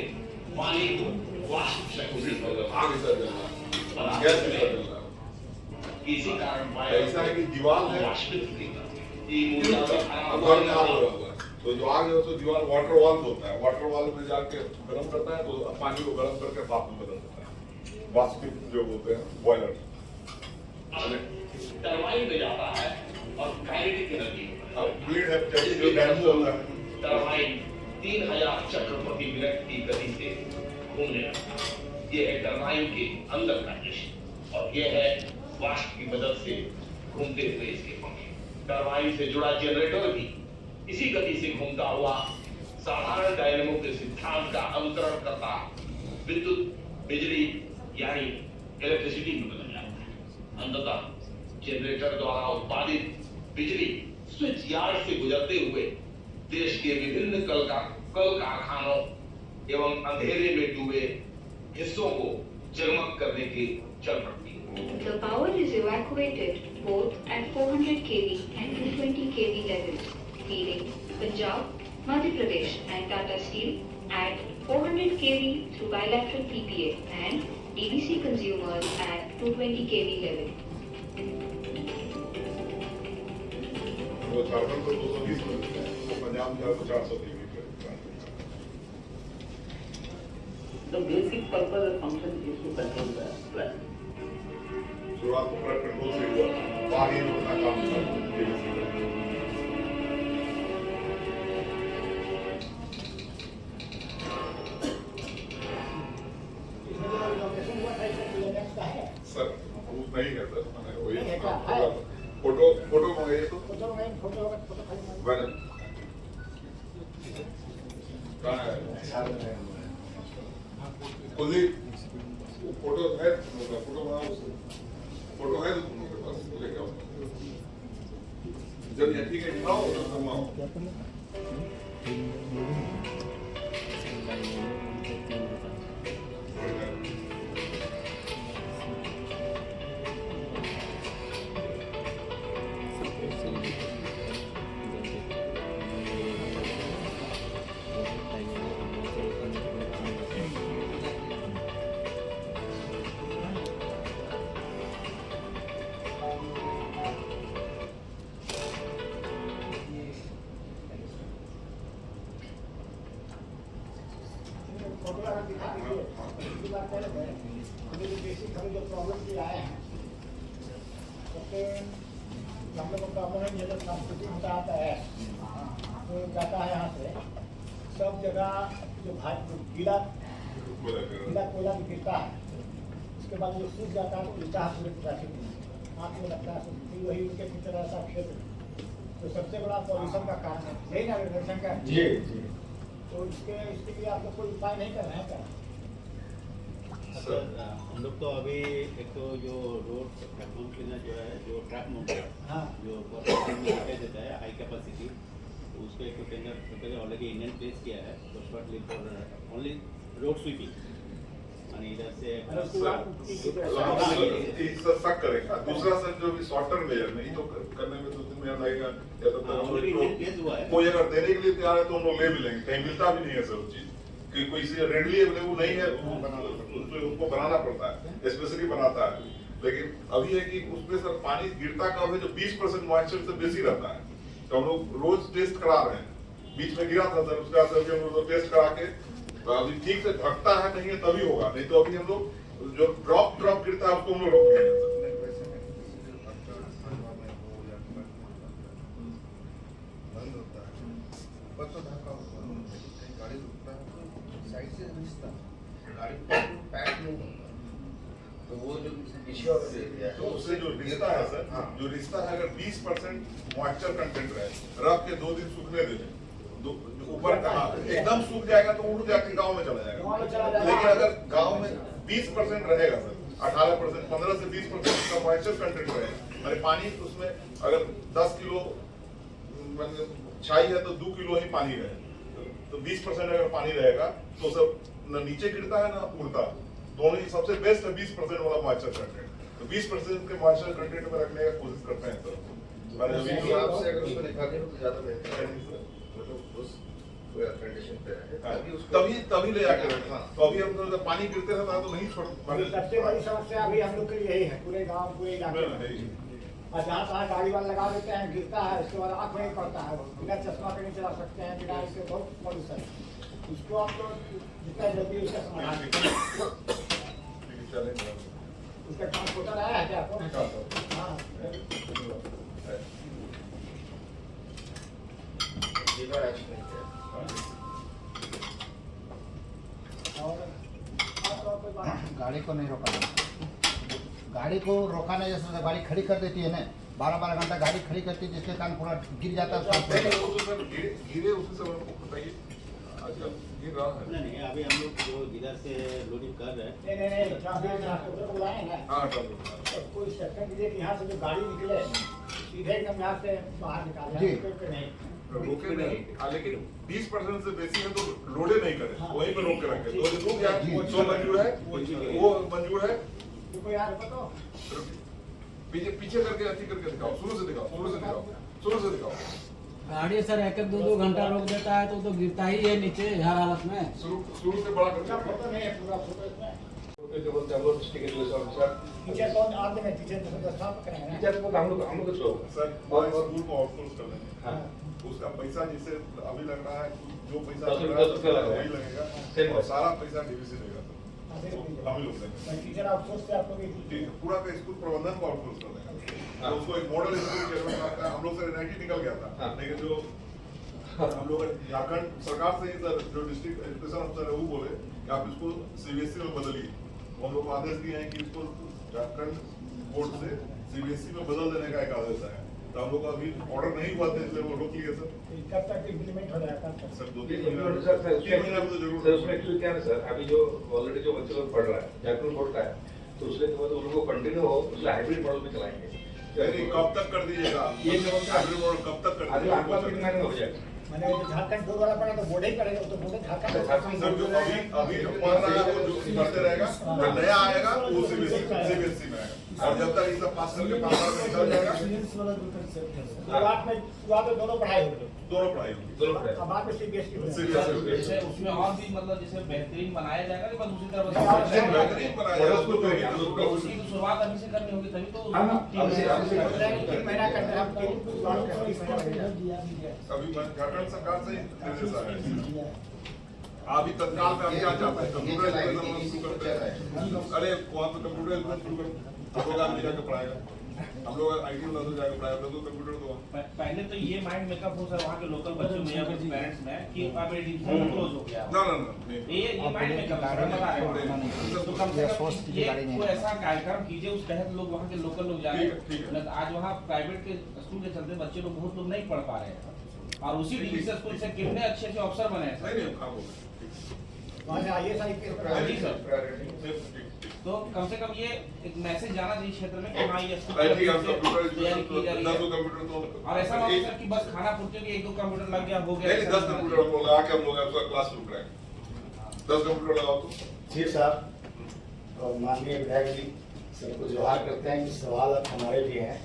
पानी को वाष्प शक्ति में किसी कारण
ऐसा है कि दीवार है तो जो आग है उसको दीवार वाटर वॉल होता है, वाटर वॉल में जाके गर्म करता है तो पानी को गर्म करके भाप में बदल देता है। वाष्पित जो होते हैं बॉयलर
टरबाइन में जाता है और काइनेटिक एनर्जी
ब्लेड है जो डैम होता है।
टरबाइन 3000 चक्र प्रति मिनट की गति से घूमने लगता है। ये है टरबाइन के अंदर का दृश्य और ये है वाष्प की मदद से घूमते हुए इसके पंख। टरबाइन से जुड़ा जनरेटर भी इसी गति से घूमता हुआ साधारण डायनेमो के सिद्धांत का अनुसरण करता विद्युत बिजली यानी इलेक्ट्रिसिटी में बदल जाता है। अंततः जनरेटर द्वारा उत्पादित बिजली स्विच यार्ड से गुजरते हुए देश के विभिन्न कल कारखानों एवं अंधेरे में डूबे हिस्सों को जगमग करने के चल पड़ती है।
The power is evacuated both at 400 kV and 220 kV levels, feeding Punjab, Madhya Pradesh and Tata Steel at 400 kV through bilateral PPA and DVC consumers at 220 kV level.
वो झारखंड को 220 मिलते हैं, वो पंजाब में 400 केवी पे।
The basic purpose and function is to control the flood.
शुरुआत में फ्लड कंट्रोल से हुआ, बाहर अपना काम था। सर प्रूफ नहीं है सर, मैंने वही फोटो मंगाइए तो मैंने कहाँ है कुलदीप फोटो है, फोटो बनाओ, फोटो है तो तुम लोग के पास लेके आओ। जब ये ठीक है दिखाओ तो तुम आओ।
जो प्रॉब्लम भी आए हैं सबसे हम लोग का प्रॉब्लम है ये जो सांस्कृतिक होता आता है तो जाता है यहाँ से सब जगह जो गीला कोयला भी गिरता है, उसके बाद जो सूख जाता है तो गिरता है पूरे प्राकृतिक आँख में लगता है तो वही उनके भीतर ऐसा क्षेत्र तो सबसे बड़ा पॉल्यूशन का कारण है, यही ना रविशंकर जी। तो इसके लिए आप लोग कोई उपाय नहीं कर रहे हैं क्या?
सर हम लोग तो अभी एक तो जो रोड वैक्यूम क्लीनर जो है जो ट्रक मोटर जो देता है हाई कैपेसिटी तो उसको एक टेंडर ऑलरेडी इंडियन प्लेस किया है तो shortly for only road sweeping और इधर से
सब करेगा। दूसरा सर जो भी सॉफ्टवेयर लेयर नहीं तो करने में 2-3 महीना लगेगा या तो कोई अगर देने के लिए तैयार है तो हम लोग ले भी लेंगे, कहीं मिलता भी नहीं है सर चीज कि कोई से रेडली अवेलेबल नहीं है, उसको बनाना पड़ता है, स्पेशली बनाता है। लेकिन अभी है कि उसमें सर पानी गिरता कब है जो 20% मॉइस्चर से बेसी रहता है, तो हम लोग रोज टेस्ट करा रहे हैं। बीच में गिरा था सर, उसके बाद सर हम लोग टेस्ट करा के अभी ठीक से ढकता है नहीं है तभी होगा, नहीं तो अभी हम लोग जो ड्रॉप गिरता है उसको हम लोग रोक देंगे।
बंद होता है, बस तो ढका हुआ
उससे जो रिश्ता है सर, जो रिश्ता है अगर 20% मॉइस्चर कंटेंट रहे, रख के 2 दिन सूखने दे दें, ऊपर का एकदम सूख जाएगा तो उड़ जाके गांव में चला जाएगा। लेकिन अगर गांव में 20% रहेगा सर, 18%, 15 से 20% का मॉइस्चर कंटेंट रहेगा, अरे पानी उसमें अगर 10 किलो छाई है तो 2 किलो ही पानी रहे, तो 20% अगर पानी रहेगा तो सब न नीचे गिरता है ना उड़ता, दोनों ही सबसे बेस्ट है 20% वाला मॉइस्चर कंटेंट। तो 20% के मॉइस्चर कंटेंट में रखने का कोशिश करते हैं सर। तभी ले आके रखना, तो अभी हम तो पानी गिरते रहता तो नहीं छोड़।
सबसे बड़ी समस्या अभी हम लोग के लिए यही है, पूरे गांव पूरे इलाके में। और जहाँ तहाँ गाड़ी वाला लगा देते हैं, गिरता है, उसके बाद आँख नहीं पड़ता है, बिना चश्मा के नहीं चला सकते हैं, बिना इसके बहुत पॉल्यूशन है। उसको आप लोग जितना जल्दी उसका समाधान उसका ट्रांसपोर्टर आया है क्या आपको? हाँ
गाड़ी को नहीं रोका, गाड़ी को रोका नहीं, जैसे गाड़ी खड़ी कर देती है ना, 12-12 घंटा गाड़ी खड़ी करती है, जिसके कारण पूरा गिर जाता है।
गिरे उसी समय बताइए, आजकल गिर रहा है।
नहीं, अभी हम लोग जो इधर से लोडिंग कर रहे हैं,
नहीं ट्रांसपोर्टर बुलाए हैं।
हाँ ट्रांसपोर्टर
कोई सेक्टर दीजिए कि यहाँ से जो गाड़ी निकले सीधे एकदम यहाँ से बाहर निकाले,
रोके नहीं, लेकिन 20% से बेसी है तो लोडे नहीं करे, वहीं पे रोक के रखे। तो जो रुक जाए जो मंजूर है वो मंजूर है। पीछे करके अच्छी करके दिखाओ, शुरू से दिखाओ।
गाड़ी सर 1-2 घंटा रोक देता है तो गिरता ही है नीचे हर हालत में।
शुरू से बड़ा करके
टीचर कौन आते हैं? टीचर को हम लोग
सर स्कूल को आउटसोर्स कर देंगे, उसका पैसा जिससे अभी लग रहा है, जो पैसा वही लगेगा, सारा पैसा डीवीसी देगा सर, हम लोग देंगे।
टीचर आउटसोर्स से आप लोग
पूरा का स्कूल प्रबंधन को आउटसोर्स कर देगा। तो उसको एक मॉडल स्कूल चेयरमैन आता है, हम लोग से एनआईटी निकल गया था, लेकिन जो हम लोग झारखंड सरकार से ही सर जो डिस्ट्रिक्ट एजुकेशन अफसर है वो बोले कि आप इसको सीबीएसई में बदलिए। हम लोग को आदेश दिए हैं कि इसको झारखंड बोर्ड से सीबीएसई में बदल देने का एक आदेश है। तो हम लोग का अभी ऑर्डर नहीं हुआ था, इसलिए वो रोक लिए सर।
कब तक इम्प्लीमेंट हो जाएगा?
सर 2-3 महीना में तो जरूर।
सर उसमें एक्चुअली क्या है सर, अभी जो ऑलरेडी जो बच्चे लोग पढ़ रहा है झारखंड बोर्ड का है, तो उसके बाद उन लोगों को कंटिन्यू हो उसमें हाइब्रिड मॉडल में चलाएंगे।
कब तक कर दीजिएगा ये हाइब्रिड मॉडल, कब तक कर दीजिएगा?
अगला 5 महीने में हो जाएगा।
मैंने जो झारखंड बोर्ड वाला पढ़ा तो बोर्ड ही करेगा, तो बोर्ड झारखंड
सर जो अभी जो पढ़ रहा है वो जो करते रहेगा, जो नया आएगा वो सीबीएसई में आएगा, और जब तक ये सब पास करके 5 साल में निकल जाएगा।
शुरुआत में दोनों पढ़ाई होगी, बाद में सीबीएसई
सीबीएसई
उसमें और भी मतलब जैसे बेहतरीन बनाया जाएगा कि बस उसी तरह
बेहतरीन बनाया
उसकी तो शुरुआत अभी से करनी होगी, तभी तो
3 महीना करते हैं।
अभी झारखंड सरकार से निर्देश आया है। अभी तत्काल में हम क्या चाहते हैं, कंप्यूटर एजुकेशन शुरू करते हैं। अरे वहाँ तो कंप्यूटर एजुकेशन शुरू कर, हम लोग आगे जाकर पढ़ाएगा, हम लोग आईटी में जाकर पढ़ाएगा, तो कंप्यूटर तो
पहले तो ये माइंड मेकअप हो सर वहाँ के लोकल बच्चों में या फिर पेरेंट्स में कि अब एडिशन क्लोज हो गया।
ना
ये माइंड मेकअप तो कम से कम ये कोई ऐसा कार्यक्रम कीजिए उस तहत लोग वहाँ के लोकल लोग जाए। आज वहाँ प्राइवेट के स्कूल के चलते बच्चे लोग बहुत लोग नहीं पढ़ पा रहे हैं, और उसी डीवीसी स्कूल से कितने अच्छे अच्छे अफसर बने हैं तो कम से कम ये एक मैसेज जाना चाहिए क्षेत्र में कि हाँ ये तैयारी की जा रही है। और ऐसा मत सर कि बस खाना पूर्ति के 1-2 कंप्यूटर लग गया हो गया।
10 कंप्यूटर हम लोग आके हम लोग आपका क्लास शुरू कराएंगे, 10 कंप्यूटर लगाओ तो।
जी साहब और माननीय विधायक जी सबको जोहार करते हैं कि सवाल अब हमारे लिए हैं।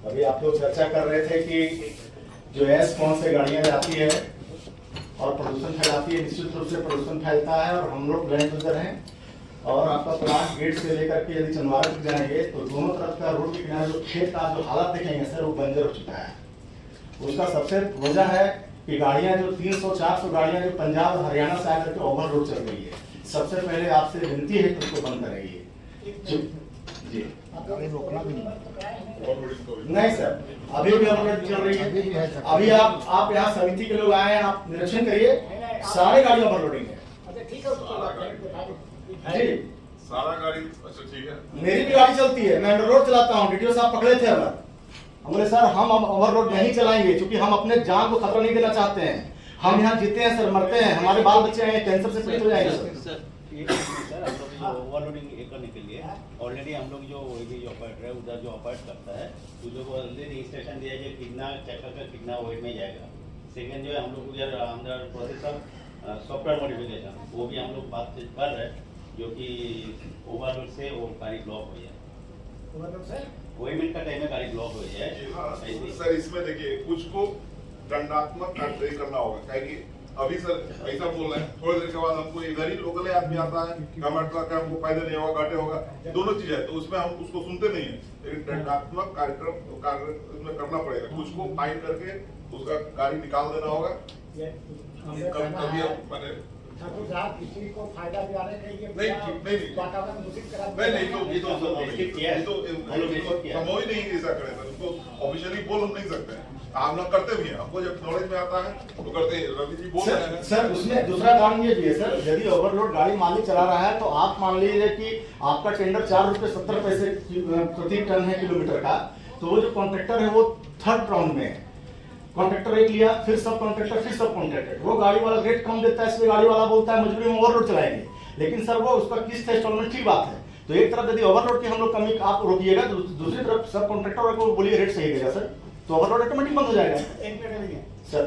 अभी आप लोग चर्चा कर रहे थे कि जो कौन से गाड़ियाँ जाती है और प्रदूषण फैलाती है। निश्चित रूप से प्रदूषण फैलता है, और हम लोग लैंड यूजर हैं, और आपका प्लांट गेट से लेकर के यदि चंदवारा तक जाएंगे तो दोनों तरफ का रोड के किनारे जो खेत का जो हालत देखेंगे सर वो बंजर हो चुका है। उसका सबसे वजह है कि गाड़ियां जो 300-400 गाड़ियां जो पंजाब हरियाणा से आकर के ओवर रोड चल रही है। सबसे पहले आपसे विनती है कि उसको बंद करेंगे जी।
रोकना भी नहीं
नहीं सर, अभी भी अवरोध चल रही है। अभी आप यहाँ समिति के लोग आए हैं, आप निरीक्षण करिए, सारे गाड़ियों पर लोडिंग है
अच्छा ठीक है,
जी।
सारा गाड़ी अच्छा ठीक ठीक है।
मेरी भी गाड़ी चलती है, मैं अंडर रोड चलाता हूँ, डीटीओ साहब पकड़े थे हमें, हमने सर हम अब ओवर रोड नहीं चलाएंगे क्योंकि हम अपने जान को खतरा नहीं देना चाहते हैं। हम यहाँ जीते हैं सर, मरते हैं, हमारे बाल बच्चे हैं कैंसर से पीड़ित हो जाएंगे सर।
सर हम लोग जो ओवरलोडिंग करने के लिए ऑलरेडी हम लोग जो ऑपरेटर है उधर जो ऑपरेट करता है उन लोग को ऑलरेडी इंस्ट्रक्शन दिया है कितना चक्कर का कितना वेट में जाएगा। सेकेंड जो है हम लोग उधर अंदर प्रोसेस ऑफ सॉफ्टवेयर मॉडिफिकेशन वो भी हम लोग बात कर रहे हैं जो कि ओवरलोड से वो गाड़ी ब्लॉक हो जाए, वही मिनट का टाइम में गाड़ी ब्लॉक हो जाए।
सर इसमें देखिए कुछ को दंडात्मक कार्रवाई करना होगा, क्या कि अभी सर ऐसा बोल रहे हैं, थोड़ी देर के बाद हमको इधर ही लोकल आदमी आता है, गवर्नमेंट ट्रक है, हमको फायदा नहीं होगा, घाटे होगा, दोनों चीज है, तो उसमें हम उसको सुनते नहीं है। लेकिन दंडात्मक कार्य उसमें करना पड़ेगा, कुछ को फाइन करके उसका गाड़ी निकाल देना होगा। कभी मैंने
ठाकुर साहब किसी को फायदा दिलाने के लिए
नहीं
वातावरण दूषित करा
ये तो समोई नहीं ऐसा करे सर, उसको ऑफिशियली बोल हम नहीं सकते हैं, हम लोग करते भी हैं, हमको जब नॉलेज में आता है तो करते हैं। रवि जी बोल रहे हैं
सर उसमें दूसरा कारण ये भी है सर, यदि ओवरलोड गाड़ी मालिक चला रहा है तो आप मान लीजिए कि आपका टेंडर 4 रुपए 70 पैसे प्रति टन है किलोमीटर का, तो वो जो कॉन्ट्रैक्टर है वो थर्ड राउंड में है, कॉन्ट्रैक्टर एक लिया, फिर सब कॉन्ट्रैक्टर, फिर सब कॉन्ट्रैक्टर, वो गाड़ी वाला रेट कम देता है, इसलिए गाड़ी वाला बोलता है मजबूरी में ओवरलोड चलाएंगे, लेकिन सर वो उसका किस्त इंस्टॉलमेंट ठीक बात है। तो एक तरफ यदि ओवरलोड की हम लोग कमी आप रोकिएगा तो दूसरी तरफ सब कॉन्ट्रैक्टर को बोलिए रेट सही देगा सर, तो ओवरलोड ऑटोमेटिक बंद हो जाएगा।
एक मिनट
सर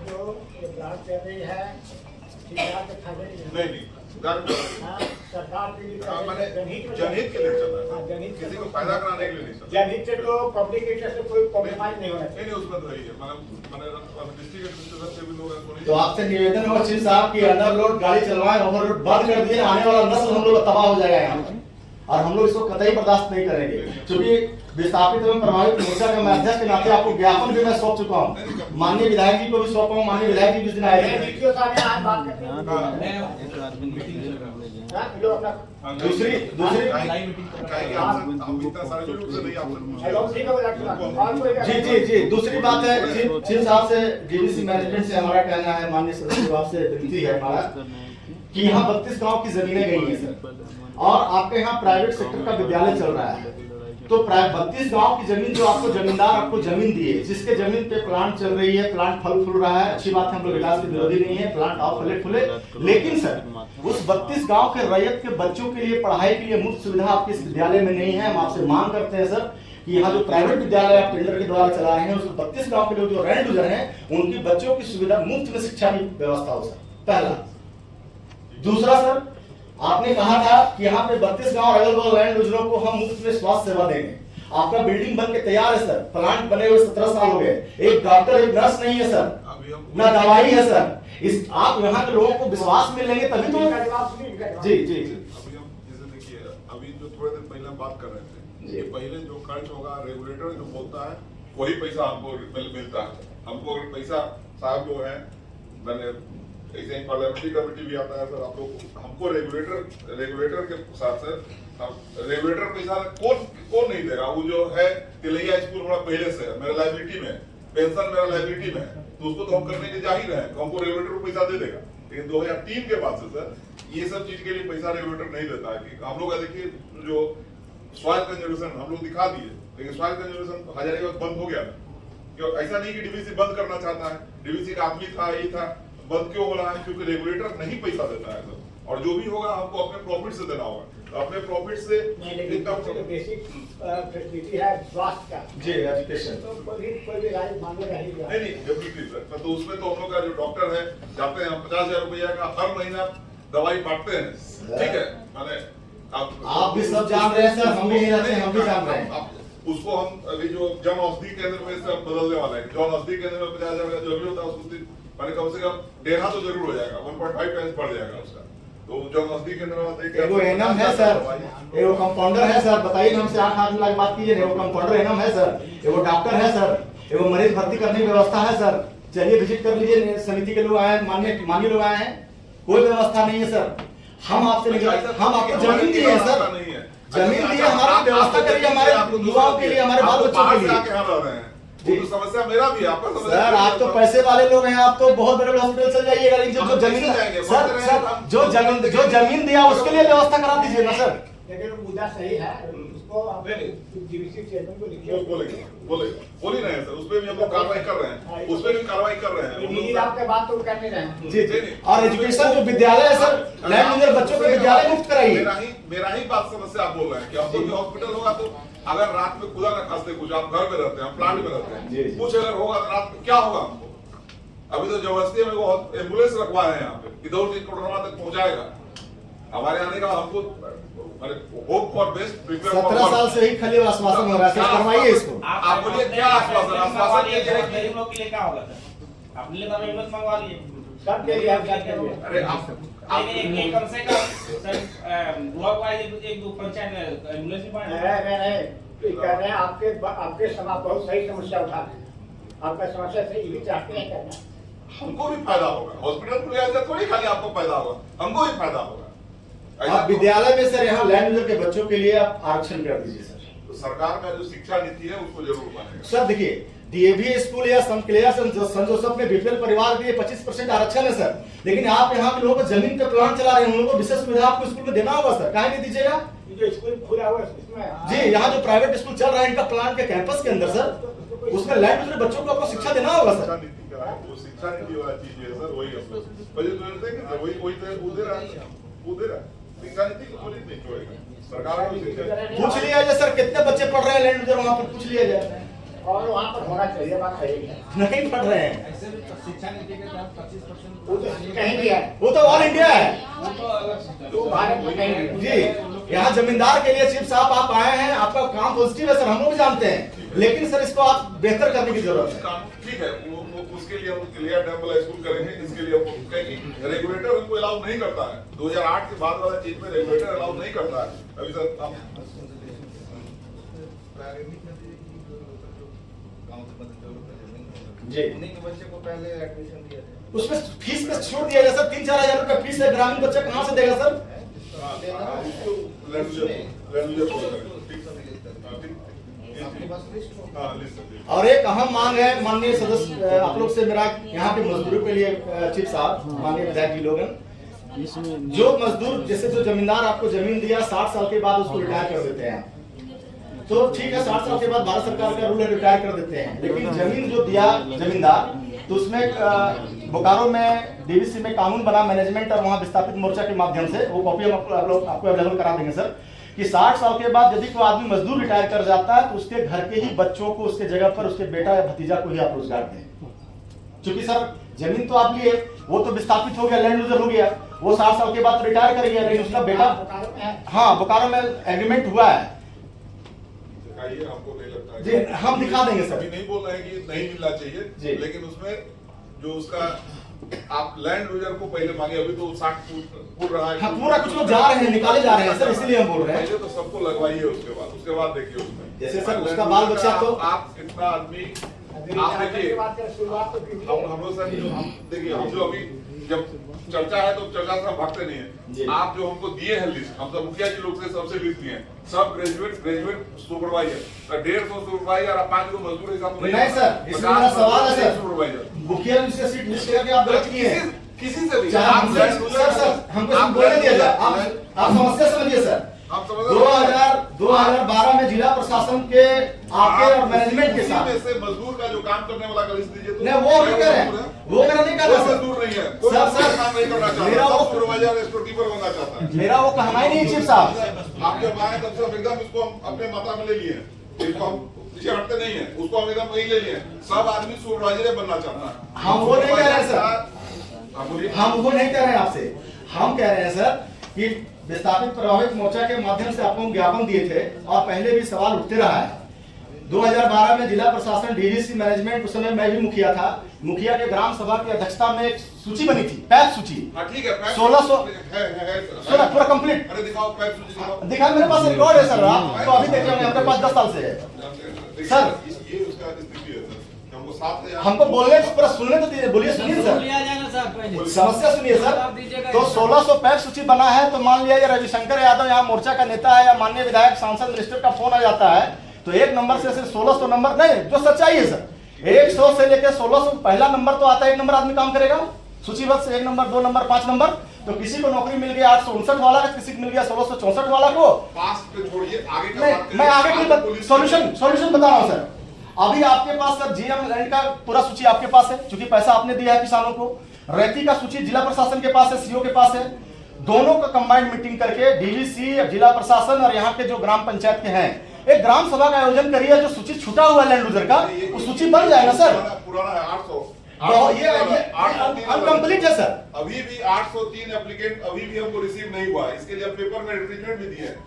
जो ब्रांच चल रही है
नहीं
सरकार के लिए
जनहित के लिए चल रहा है, किसी को फायदा कराने के लिए नहीं चल रहा।
जनहित से तो पब्लिक इंटरेस्ट से कोई कॉम्प्रोमाइज नहीं होना चाहिए।
नहीं उसमें तो है मैंने डिस्ट्रिक्ट एडमिनिस्ट्रेटर से भी लोग हैं,
तो आपसे निवेदन है वकील साहब की अंडरलोड गाड़ी चलवाएं, ओवरलोड बंद कर दिए, आने वाला नस्ल हम लोग तबाह हो जाएगा यहाँ पे, और हम लोग इसको कतई बर्दाश्त नहीं करेंगे। क्योंकि विस्थापित एवं प्रभावित मोर्चा के अध्यक्ष के नाते आपको ज्ञापन भी मैं सौंप चुका हूँ, माननीय विधायक जी को भी सौंपा हूँ, माननीय विधायक जी जिस दिन आए थे। दूसरी जी दूसरी बात है, चीफ साहब से डीवीसी मैनेजमेंट से हमारा कहना है, माननीय सदस्य विभाग से विनती है हमारा कि यहाँ 32 गांव की जमीनें गई हैं सर, और आपके यहाँ प्राइवेट सेक्टर का विद्यालय चल रहा है, तो 32 गांव की जमीन जो आपको जमींदार आपको जमीन दिए, जिसके जमीन पे प्लांट चल रही है, प्लांट फल फूल रहा है, अच्छी बात है, हम लोग विकास के विरोधी नहीं है, प्लांट आओ फले फूले, लेकिन सर उस 32 गांव के रैयत के बच्चों के लिए पढ़ाई के लिए मुफ्त सुविधा आपके इस विद्यालय में नहीं है। हम आपसे मांग करते हैं सर कि यहाँ जो प्राइवेट विद्यालय आप टेंडर के द्वारा चला रहे हैं, उस 32 गांव के लोग जो रैंड यूजर हैं, उनकी बच्चों की सुविधा मुफ्त में शिक्षा की व्यवस्था हो सर, पहला। दूसरा सर, आपने कहा था कि यहाँ पे 32 गांव अगल बगल लैंड यूजरों को हम मुफ्त में स्वास्थ्य सेवा देंगे। आपका बिल्डिंग बन के तैयार है सर, प्लांट बने हुए 17 साल हो गए, एक डॉक्टर एक नर्स नहीं है सर, ना दवाई है सर। इस आप यहाँ के लोगों को विश्वास में लेंगे तभी तो। जी जी जी
अभी हम जैसे देखिए, अभी जो थोड़े दिन पहले बात कर रहे थे कि पहले जो खर्च होगा रेगुलेटर जो बोलता है वही पैसा हमको मिलता है। हमको पैसा साहब जो है मैंने ऐसे ही पार्लियामेंट्री कमेटी भी आता है सर, आप लोग हमको रेगुलेटर के साथ सर रेगुलेटर पैसा कौन नहीं देगा। वो जो है तिलैया स्कूल बड़ा पहले से है, मेरा लाइबिलिटी में, पेंशन मेरा लाइबिलिटी में है, तो उसको तो हम करने के जाहिर है, हमको रेगुलेटर पैसा दे देगा। लेकिन 2003 के बाद से सर ये सब चीज के लिए पैसा रेगुलेटर नहीं देता है। कि हम लोग देखिए जो सॉइल कंजर्वेशन हम लोग दिखा दिए, लेकिन सॉइल कंजर्वेशन हजारीबाग बंद हो गया था। क्यों ऐसा नहीं कि डीवीसी बंद करना चाहता है, डीवीसी का आदमी था, ये था, बंद क्यों हो रहा है? क्योंकि रेगुलेटर नहीं पैसा देता है सर, और जो भी होगा हमको अपने प्रॉफिट से देना होगा। तो अपने प्रॉफिट से
बेसिक फैसिलिटी है स्वास्थ्य का
जी, एजुकेशन,
तो कोई भी गाड़ी मांगेगा ही
नहीं डेफिनेटली सर। तो उसमें तो हम लोग का जो डॉक्टर है जाते हैं, 50,000 रुपया का हर महीना दवाई बांटते हैं, ठीक है। मैंने
आप भी सब जान रहे हैं सर, हम भी नहीं रहते हैं, हम भी जान रहे हैं।
उसको हम अभी जो जन औषधि केंद्र में से बदलने वाला है, जन औषधि केंद्र में 50,000 का जो भी होता है उसको मैंने कम से कम 1.5 तो जरूर हो जाएगा, 1.5 टाइम्स बढ़ जाएगा उसका। तो जन औषधि केंद्र
एगो एनम है सर, एगो कंपाउंडर है सर, बताइए हमसे आंख आंख लगा बात कीजिए। एगो कंपाउंडर एनम है सर, एगो डॉक्टर है सर, एगो मरीज भर्ती करने की व्यवस्था है सर। चलिए विजिट कर लीजिए, समिति के लोग आए, मान्य लोग आए हैं, कोई व्यवस्था नहीं है सर। हम आपसे हम आपको जमीन दिए हैं सर, जमीन दिए, हमारा व्यवस्था करिए, हमारे युवाओं के लिए, हमारे बाल बच्चों के लिए।
तो समस्या मेरा भी, आपका समस्या
सर, आप तो पैसे वाले लोग हैं, आप तो बहुत बड़े हॉस्पिटल चल जाइएगा, लेकिन जो जमीन सर जो जमीन दिया उसके लिए व्यवस्था करा दीजिए ना सर।
लेकिन मुद्दा सही है, उसको आप डीवीसी चेयरमैन को लिखिए।
बोल ही रहे हैं सर, उस पर भी हम लोग कार्रवाई कर रहे हैं, उस पर भी कार्रवाई कर रहे हैं।
आपके बात तो कर नहीं रहे हैं।
जी जी। और एजुकेशन जो विद्यालय है सर, लैंड यूजर बच्चों को विद्यालय मुक्त कराइए।
मेरा ही बात समस्या आप बोल रहे हैं कि अब तो हॉस्पिटल होगा तो अगर रात में खुदा न खास्ते कुछ आप घर में रहते हैं, प्लांट में रहते हैं, कुछ अगर होगा तो रात में क्या होगा हमको? अभी तो जबरदस्ती में वो एम्बुलेंस रखवाए हैं यहाँ पे, इधर उधर कोरोना तक पहुंचाएगा। हमारे आने का हमको होप फॉर बेस्ट,
17 साल से ही खाली आश्वासन हो रहा है सर, करवाइए इसको।
आप बोलिए क्या आश्वासन? आश्वासन
गरीब लोग के लिए क्या होगा सर? अपने लिए तो एम्बुलेंस मंगवा लिए,
सबके लिए, सबके लिए।
अरे आप
कम से कम सर ब्लॉक वाइज एक दो पंचायत एम्बुलेंस में
नहीं कर रहे हैं। आपके समाज बहुत सही समस्या उठा रहे हैं, आपका समस्या से ये भी चाहते हैं करना।
हमको भी फायदा होगा, हॉस्पिटल खुले ऐसा थोड़ी खाली आपको फायदा होगा, हमको भी फायदा होगा।
आप विद्यालय में सर यहाँ लैंड यूजर के बच्चों के लिए आप आरक्षण कर दीजिए सर।
तो सरकार का जो शिक्षा नीति है उसको जरूर मानेगा
सर। देखिए डीएवी स्कूल या सन जोसेफ में बीपीएल परिवार के लिए 25% आरक्षण है सर, लेकिन आप यहाँ के लोगों को जमीन पे प्लान चला रहे हैं, उन लोगों को विशेष सुविधा आपको स्कूल में देना होगा सर, काहे नहीं दीजिएगा?
जो स्कूल खुला हुआ है इसमें
जी, यहाँ जो प्राइवेट स्कूल चल रहा है इनका प्लान के कैंपस के अंदर सर, उसमें लैंड यूजर बच्चों को आपको शिक्षा देना होगा सर।
वो शिक्षा नीति वाला चीज है सर, वही वही शिक्षा नीति को थोड़ी नहीं छोड़ेगा सरकार को।
पूछ लिया जाए सर कितने बच्चे पढ़ रहे हैं लैंड यूजर वहाँ पर, पूछ लिया जाए।
और वहाँ पर होना चाहिए, बात सही है।
नहीं पढ़ रहे हैं,
शिक्षा नीति के तहत 25%
वो तो कहीं भी है,
वो तो ऑल इंडिया है
वो भारत में कहीं भी है।
जी। यहाँ जमींदार के लिए चीफ साहब आप आए हैं, आपका काम पॉजिटिव है सर, हम लोग भी जानते हैं, लेकिन सर इसको आप बेहतर करने की जरूरत है।
ठीक है, वो उसके लिए हम क्लियर डैम वाला स्कूल करेंगे, इसके लिए हम कहेंगे रेगुलेटर हमको अलाउ नहीं करता है, 2008 के बाद वाला चीज में रेगुलेटर अलाउ नहीं करता है। अभी सर
जी,
बच्चे को पहले एडमिशन दिया था,
उसमें फीस में छोड़ दिया जाए सर, 3-4 हजार रुपया फीस है, ग्रामीण बच्चा कहाँ से देगा सर? और एक अहम मांग है माननीय सदस्य आप लोग से मेरा, यहाँ पे मजदूरों के लिए चीफ साहब, माननीय विधायक जी लोगन, जो मजदूर जैसे जो जमींदार आपको जमीन दिया 60 साल के बाद उसको रिटायर कर देते हैं, तो ठीक है 60 साल के बाद भारत सरकार का रूल है रिटायर कर देते हैं, लेकिन जमीन जो दिया जमींदार, तो उसमें बोकारो में डीवीसी में कानून बना मैनेजमेंट और वहाँ विस्थापित मोर्चा के माध्यम से, वो कॉपी हम आपको अवेलेबल करा देंगे सर, कि 60 साल के बाद यदि कोई आदमी मजदूर रिटायर कर जाता है तो उसके घर के ही बच्चों को उसके जगह पर उसके बेटा या भतीजा को ही आप रोजगार दें। क्योंकि सर जमीन तो आप लिए, वो तो विस्थापित हो गया, लैंड यूजर हो गया, वो 60 साल के बाद रिटायर कर गया, लेकिन उसका बेटा, हाँ बोकारो में एग्रीमेंट हुआ है।
आपको नहीं लगता है?
जी हम दिखा देंगे सर।
अभी नहीं बोल रहे हैं कि नहीं मिलना चाहिए, लेकिन उसमें जो उसका आप लैंड यूजर को पहले मांगे, अभी तो 60 फुट रहा है।
हाँ, पूरा कुछ लोग जा रहे हैं, निकाले जा रहे हैं सर, इसलिए हम बोल रहे हैं।
पहले तो सबको लगवाइए, उसके बाद देखिए उसमें
जैसे सर उसका बाल बच्चा, तो
आप कितना आदमी, आप देखिए हम लोग सर, हम देखिए हम जो अभी जब चर्चा है तो चर्चा से हम भागते नहीं है। आप जो हमको दिए हैं लिस्ट, हम सब मुखिया जी लोग से सबसे लिस्ट दिए हैं, सब ग्रेजुएट सुपरवाइजर, 150 सुपरवाइजर और 5 लोग मजदूर हिसाब
नहीं सर, इसमें मेरा सवाल है सर,
सुपरवाइजर
मुखिया जी से सीट लिस्ट करके आप गलत किए हैं
किसी से भी।
सर हमको बोलने दिया जाए, आप समस्या समझिए सर। 2012 में जिला प्रशासन के आके और मैनेजमेंट के साथ
से मजदूर का जो काम करने वाला का लिस्ट दीजिए तो
नहीं, वो नहीं कर रहे हैं, वो मेरा नहीं कर रहा सर,
मजदूर नहीं है,
सर
काम नहीं करना चाहता,
मेरा वो
सुपरवाइजर स्टोर कीपर बनना चाहता है।
मेरा वो कहना ही नहीं चीफ साहब।
आप जब आए तब से एकदम इसको हम अपने मात्रा में ले लिए हैं, इसको हम पीछे हटते नहीं है, उसको हम एकदम वही ले लिए। सब आदमी सुपरवाइजर बनना चाहता है।
हम वो नहीं कह रहे हैं सर, हम वो नहीं कह रहे हैं आपसे, हम कह रहे हैं सर कि विस्थापित प्रभावित मोर्चा के माध्यम से आपको ज्ञापन दिए थे और पहले भी सवाल उठते रहा है। 2012 में जिला प्रशासन डीवीसी मैनेजमेंट, उस समय मैं भी मुखिया था, मुखिया के ग्राम सभा की अध्यक्षता में एक सूची बनी थी, पैक सूची।
ठीक है,
1600 पूरा कंप्लीट।
अरे दिखाओ पैक सूची,
दिखा, मेरे पास रिकॉर्ड है सर, आप तो अभी देख रहे हैं, अपने पास 10 साल से है सर।
ये उसका स्थिति है सर, हमको 7
हमको बोलने पूरा सुनने तो दीजिए, बोलिए, सुनिए सर, समस्या सुनिए सर। तो 1600 पैक सूची बना है, तो मान लिया ये रविशंकर यादव यहाँ मोर्चा का नेता है या माननीय विधायक सांसद मिनिस्टर का फोन आ जाता है, तो एक नंबर से सिर्फ 1600 नंबर नहीं, जो सच्चाई है सर, 100 से लेकर 1600 पहला नंबर तो आता है, एक नंबर आदमी काम करेगा, सूचीबद्ध से 1 नंबर 2 नंबर 5 नंबर, तो किसी को नौकरी मिल गया 859 वाला का, किसी को मिल गया 1664 वाला को।
पास पे छोड़िए, आगे का
नहीं,
बात करिए।
मैं आगे की सॉल्यूशन बता रहा हूं सर। अभी आपके पास सर जीएम लैंड का पूरा सूची आपके पास है, क्योंकि पैसा आपने दिया है किसानों को। रेती का सूची जिला प्रशासन के पास है, सीओ के पास है। दोनों का कंबाइंड मीटिंग करके डीवीसी, जिला प्रशासन और यहाँ के जो ग्राम पंचायत के हैं, एक ग्राम सभा का आयोजन करिए। जो सूची छूटा हुआ है लैंड लूजर का, वो सूची बन जाएगा सर।
पुराना है 800,
ये अनकम्प्लीट है सर।
अभी भी 803 एप्लीकेंट अभी भी हमको रिसीव नहीं हुआ है। इसके लिए पेपर में रिप्रेजेंट भी दिए हैं।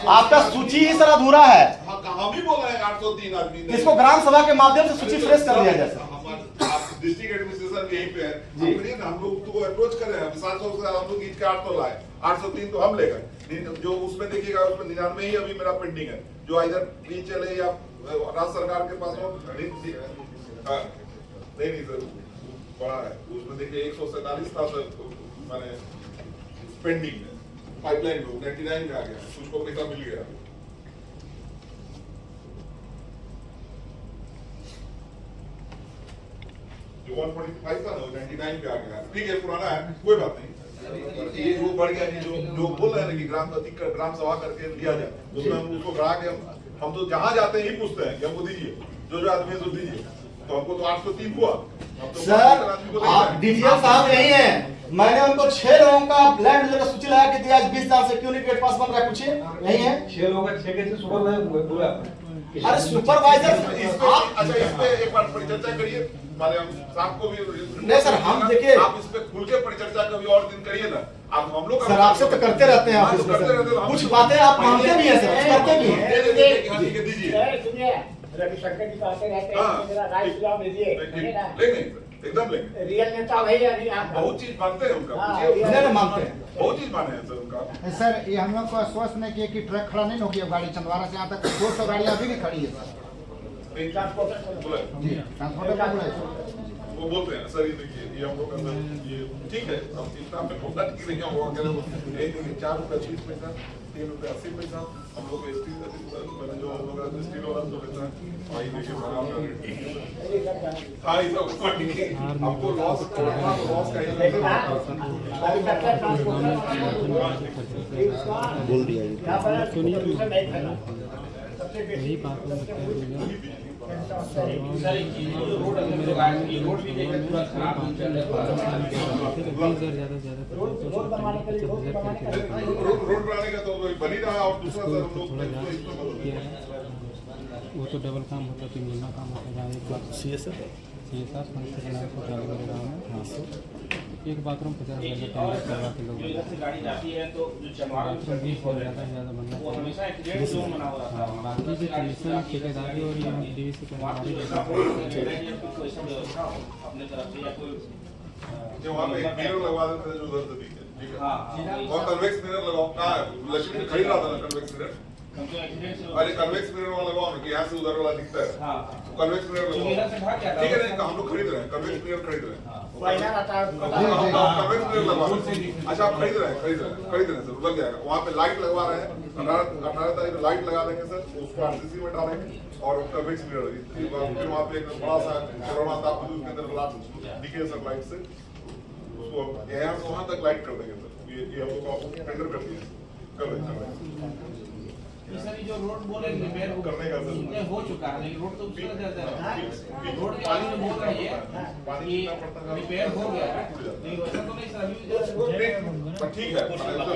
आपका सूची ही सर अधूरा है।
हम भी बोल रहे हैं 803 आदमी।
इसको ग्राम सभा के माध्यम से सूची फ्रेश कर दिया जाए सर।
डिस्ट्रिक्ट एडमिनिस्ट्रेशन यहीं पे है, हम लोग तो अप्रोच कर रहे हैं। 700 से हम लोग ईद के 800 लाए, 803 तो हम ले गए। जो उसमें देखिएगा उसमें 99 ही अभी मेरा पेंडिंग है, जो इधर नीचे चले या राज्य सरकार के पास हो। नहीं सर, बड़ा है उसमें। देखिए 147 था सर, मैंने पेंडिंग है। पाइपलाइन में 99 में आ गया, कुछ को पैसा मिल गया। जो 145 था ना, वो 99 पे आ गया। ठीक है, पुराना है, कोई बात नहीं। ये वो बढ़ गया कि जो बोल रहे हैं ना कि ग्राम सभा करके दिया जाए, उसमें हम उसको बढ़ा के हम तो जहाँ जाते हैं ही पूछते हैं कि हमको दीजिए, जो आदमी है तो दीजिए। तो हमको तो 803 हुआ। तो
सर आप डीजीएम साहब नहीं है, मैंने उनको 6 लोगों का लैंड लूजर का सूची लगा के दिया। 20 साल से क्यों नहीं गेट पास बन रहा है, पूछिए। यही है
6 लोगों का 6 कैसे सुपरवाइजर?
अरे सुपरवाइजर
आप अच्छा इस पे एक बार परिचर्चा करिए, माने हम साहब को भी।
नहीं सर, हम देखिए
आप इस पे खुल के परिचर्चा कभी और दिन करिए ना। आप हम लोग
सर आपसे तो करते रहते हैं ऑफिस में सर। कुछ बातें आप मानते भी हैं सर, करते भी हैं।
दीजिए
सुनिए, रविशंकर जी कहते रहते हैं मेरा राय सुझाव दीजिए,
लेंगे एकदम लेंगे।
रियल नेता वही है अभी यहाँ
बहुत चीज मानते हैं उनका,
नहीं मानते हैं,
बहुत चीज माने हैं सर उनका।
सर ये हम लोग को आश्वस्त नहीं किया कि ट्रक खड़ा नहीं होगी, गाड़ी चंदवारा से यहाँ तक 200 गाड़ियाँ अभी भी खड़ी है सर।
बोले
जी ट्रांसपोर्टर का बोला है।
वो बोलते हैं सर, ये देखिए ये हम लोग का सर ये ठीक है, हम इतना में बोला ठीक नहीं, हम लोग कह रहे 4 रुपये 30 पैसा, 3 रुपये 80 पैसा हम लोग जो हम लोग स्टील वाला तो लेता है। और ये देखिए हाँ, ये सब हमको लॉस
बोल दिया यही बात
रोड बनवाने के लिए
रोड बनाने का तो बन ही रहा। और दूसरा सर हम लोग
वो तो डबल काम होता, 3 महीना काम होता है। एक बात CSR एक बाथरूम 50,000 का करवा के लोग
गाड़ी जाती है तो जो चमार
बाथरूम 20 हो जाता है, ज़्यादा बनना
वो हमेशा एक्सीडेंट जोन बना हुआ था।
बाकी जो ट्यूशन ठेकेदारी और ये DVC का
अपने तरफ से या कोई
जो वहाँ पे एक मिरर लगवा देते हैं जो उधर से दिखे, ठीक है। और कन्वेक्स मिरर लगाओ, कहाँ लक्ष्मी खरीद रहा था ना कन्वेक्स मिरर, अरे कन्वेक्स मिरर वाला लगाओ ना कि यहाँ से उधर वाला दिखता है। कन्वेक्स मिरर लगाओ, ठीक है। नहीं हम लोग खरीद रहे हैं, कन्वेक्स मिरर खरीद रहे हैं। कन्वेक्स मिरर लगवा रहे हैं। अच्छा आप खरीद रहे हैं सर, उधर जाएगा। वहाँ पे लाइट लगवा रहे हैं, 18 तारीख को लाइट लगा देंगे सर, उसको RCC में डालेंगे और कन्वेक्स मिरर फिर वहाँ पे एक बड़ा सा कोरोना था, उसके अंदर ग्लास दिखे सर लाइट से, उसको यहाँ से वहाँ तक लाइट कर देंगे सर। ये हम लोग टेंडर कर दिए, कर देंगे।
सर जो रोड बोले रिपेयर
करने का सर
हो चुका है, लेकिन रोड तो उसका रोड के आगे जो बोल रही है कि रिपेयर हो गया है, नहीं वैसा तो नहीं सर अभी
ठीक है।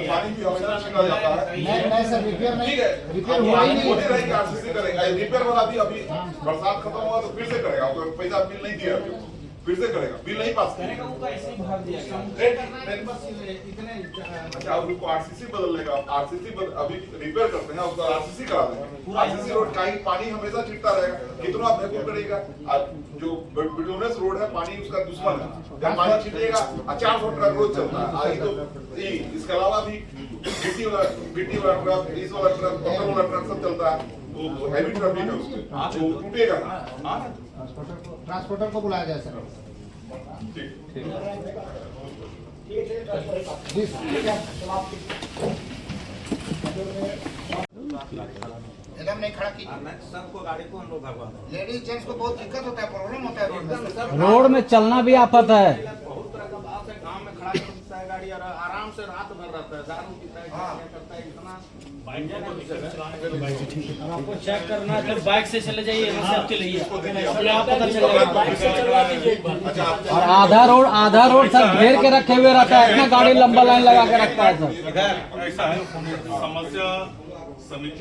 पानी भी हमेशा छिड़ा जाता है।
नहीं सर रिपेयर नहीं,
ठीक है,
रिपेयर हुआ ही नहीं।
होते रहेंगे, RCC करेगा। रिपेयर वाला भी अभी बरसात खत्म हुआ तो फिर से करेगा, तो पैसा बिल नहीं दिया फिर से करेगा, बिल नहीं पास
करेगा, वो ऐसे ही भाग दिया गया।
अच्छा अब उनको RCC बदलने का, RCC अभी रिपेयर करते हैं, उसका RCC करा देंगे। RCC रोड का ही पानी हमेशा छिड़ता रहेगा, कितना महसूस करेगा। जो बिटोनस रोड है, पानी उसका दुश्मन है, जब पानी छिटेगा 400 ट्रक रोज चलता है। तो इसके अलावा भी गिट्टी वाला ट्रक, इस वाला ट्रक, पत्थर वाला ट्रक सब चलता है, तो हैवी ट्रैफिक है उसमें, तो टूटेगा ना।
ट्रांसपोर्टर को बुलाया जाए सर। जी एकदम नहीं खड़ा की
सबको गाड़ी को हम लोग भगवा
लेडीज जेंट्स को बहुत दिक्कत होता है, प्रॉब्लम होता है रोड में।
रोड में चलना भी आफत है।
का बात है, गांव में खड़ा कर देता है गाड़ी और आराम से रात भर रहता है, दारू पीता है, क्या करता है, इतना
आपको चेक करना है तो बाइक से चले जाइए, यहाँ से आप चलिए, अपने आप पता चलेगा, बाइक से चलवा दीजिए एक बार।
और आधा रोड सर घेर के रखे हुए रहता है, इतना गाड़ी लंबा लाइन लगा के रखता है सर।
इधर ऐसा है समस्या समिति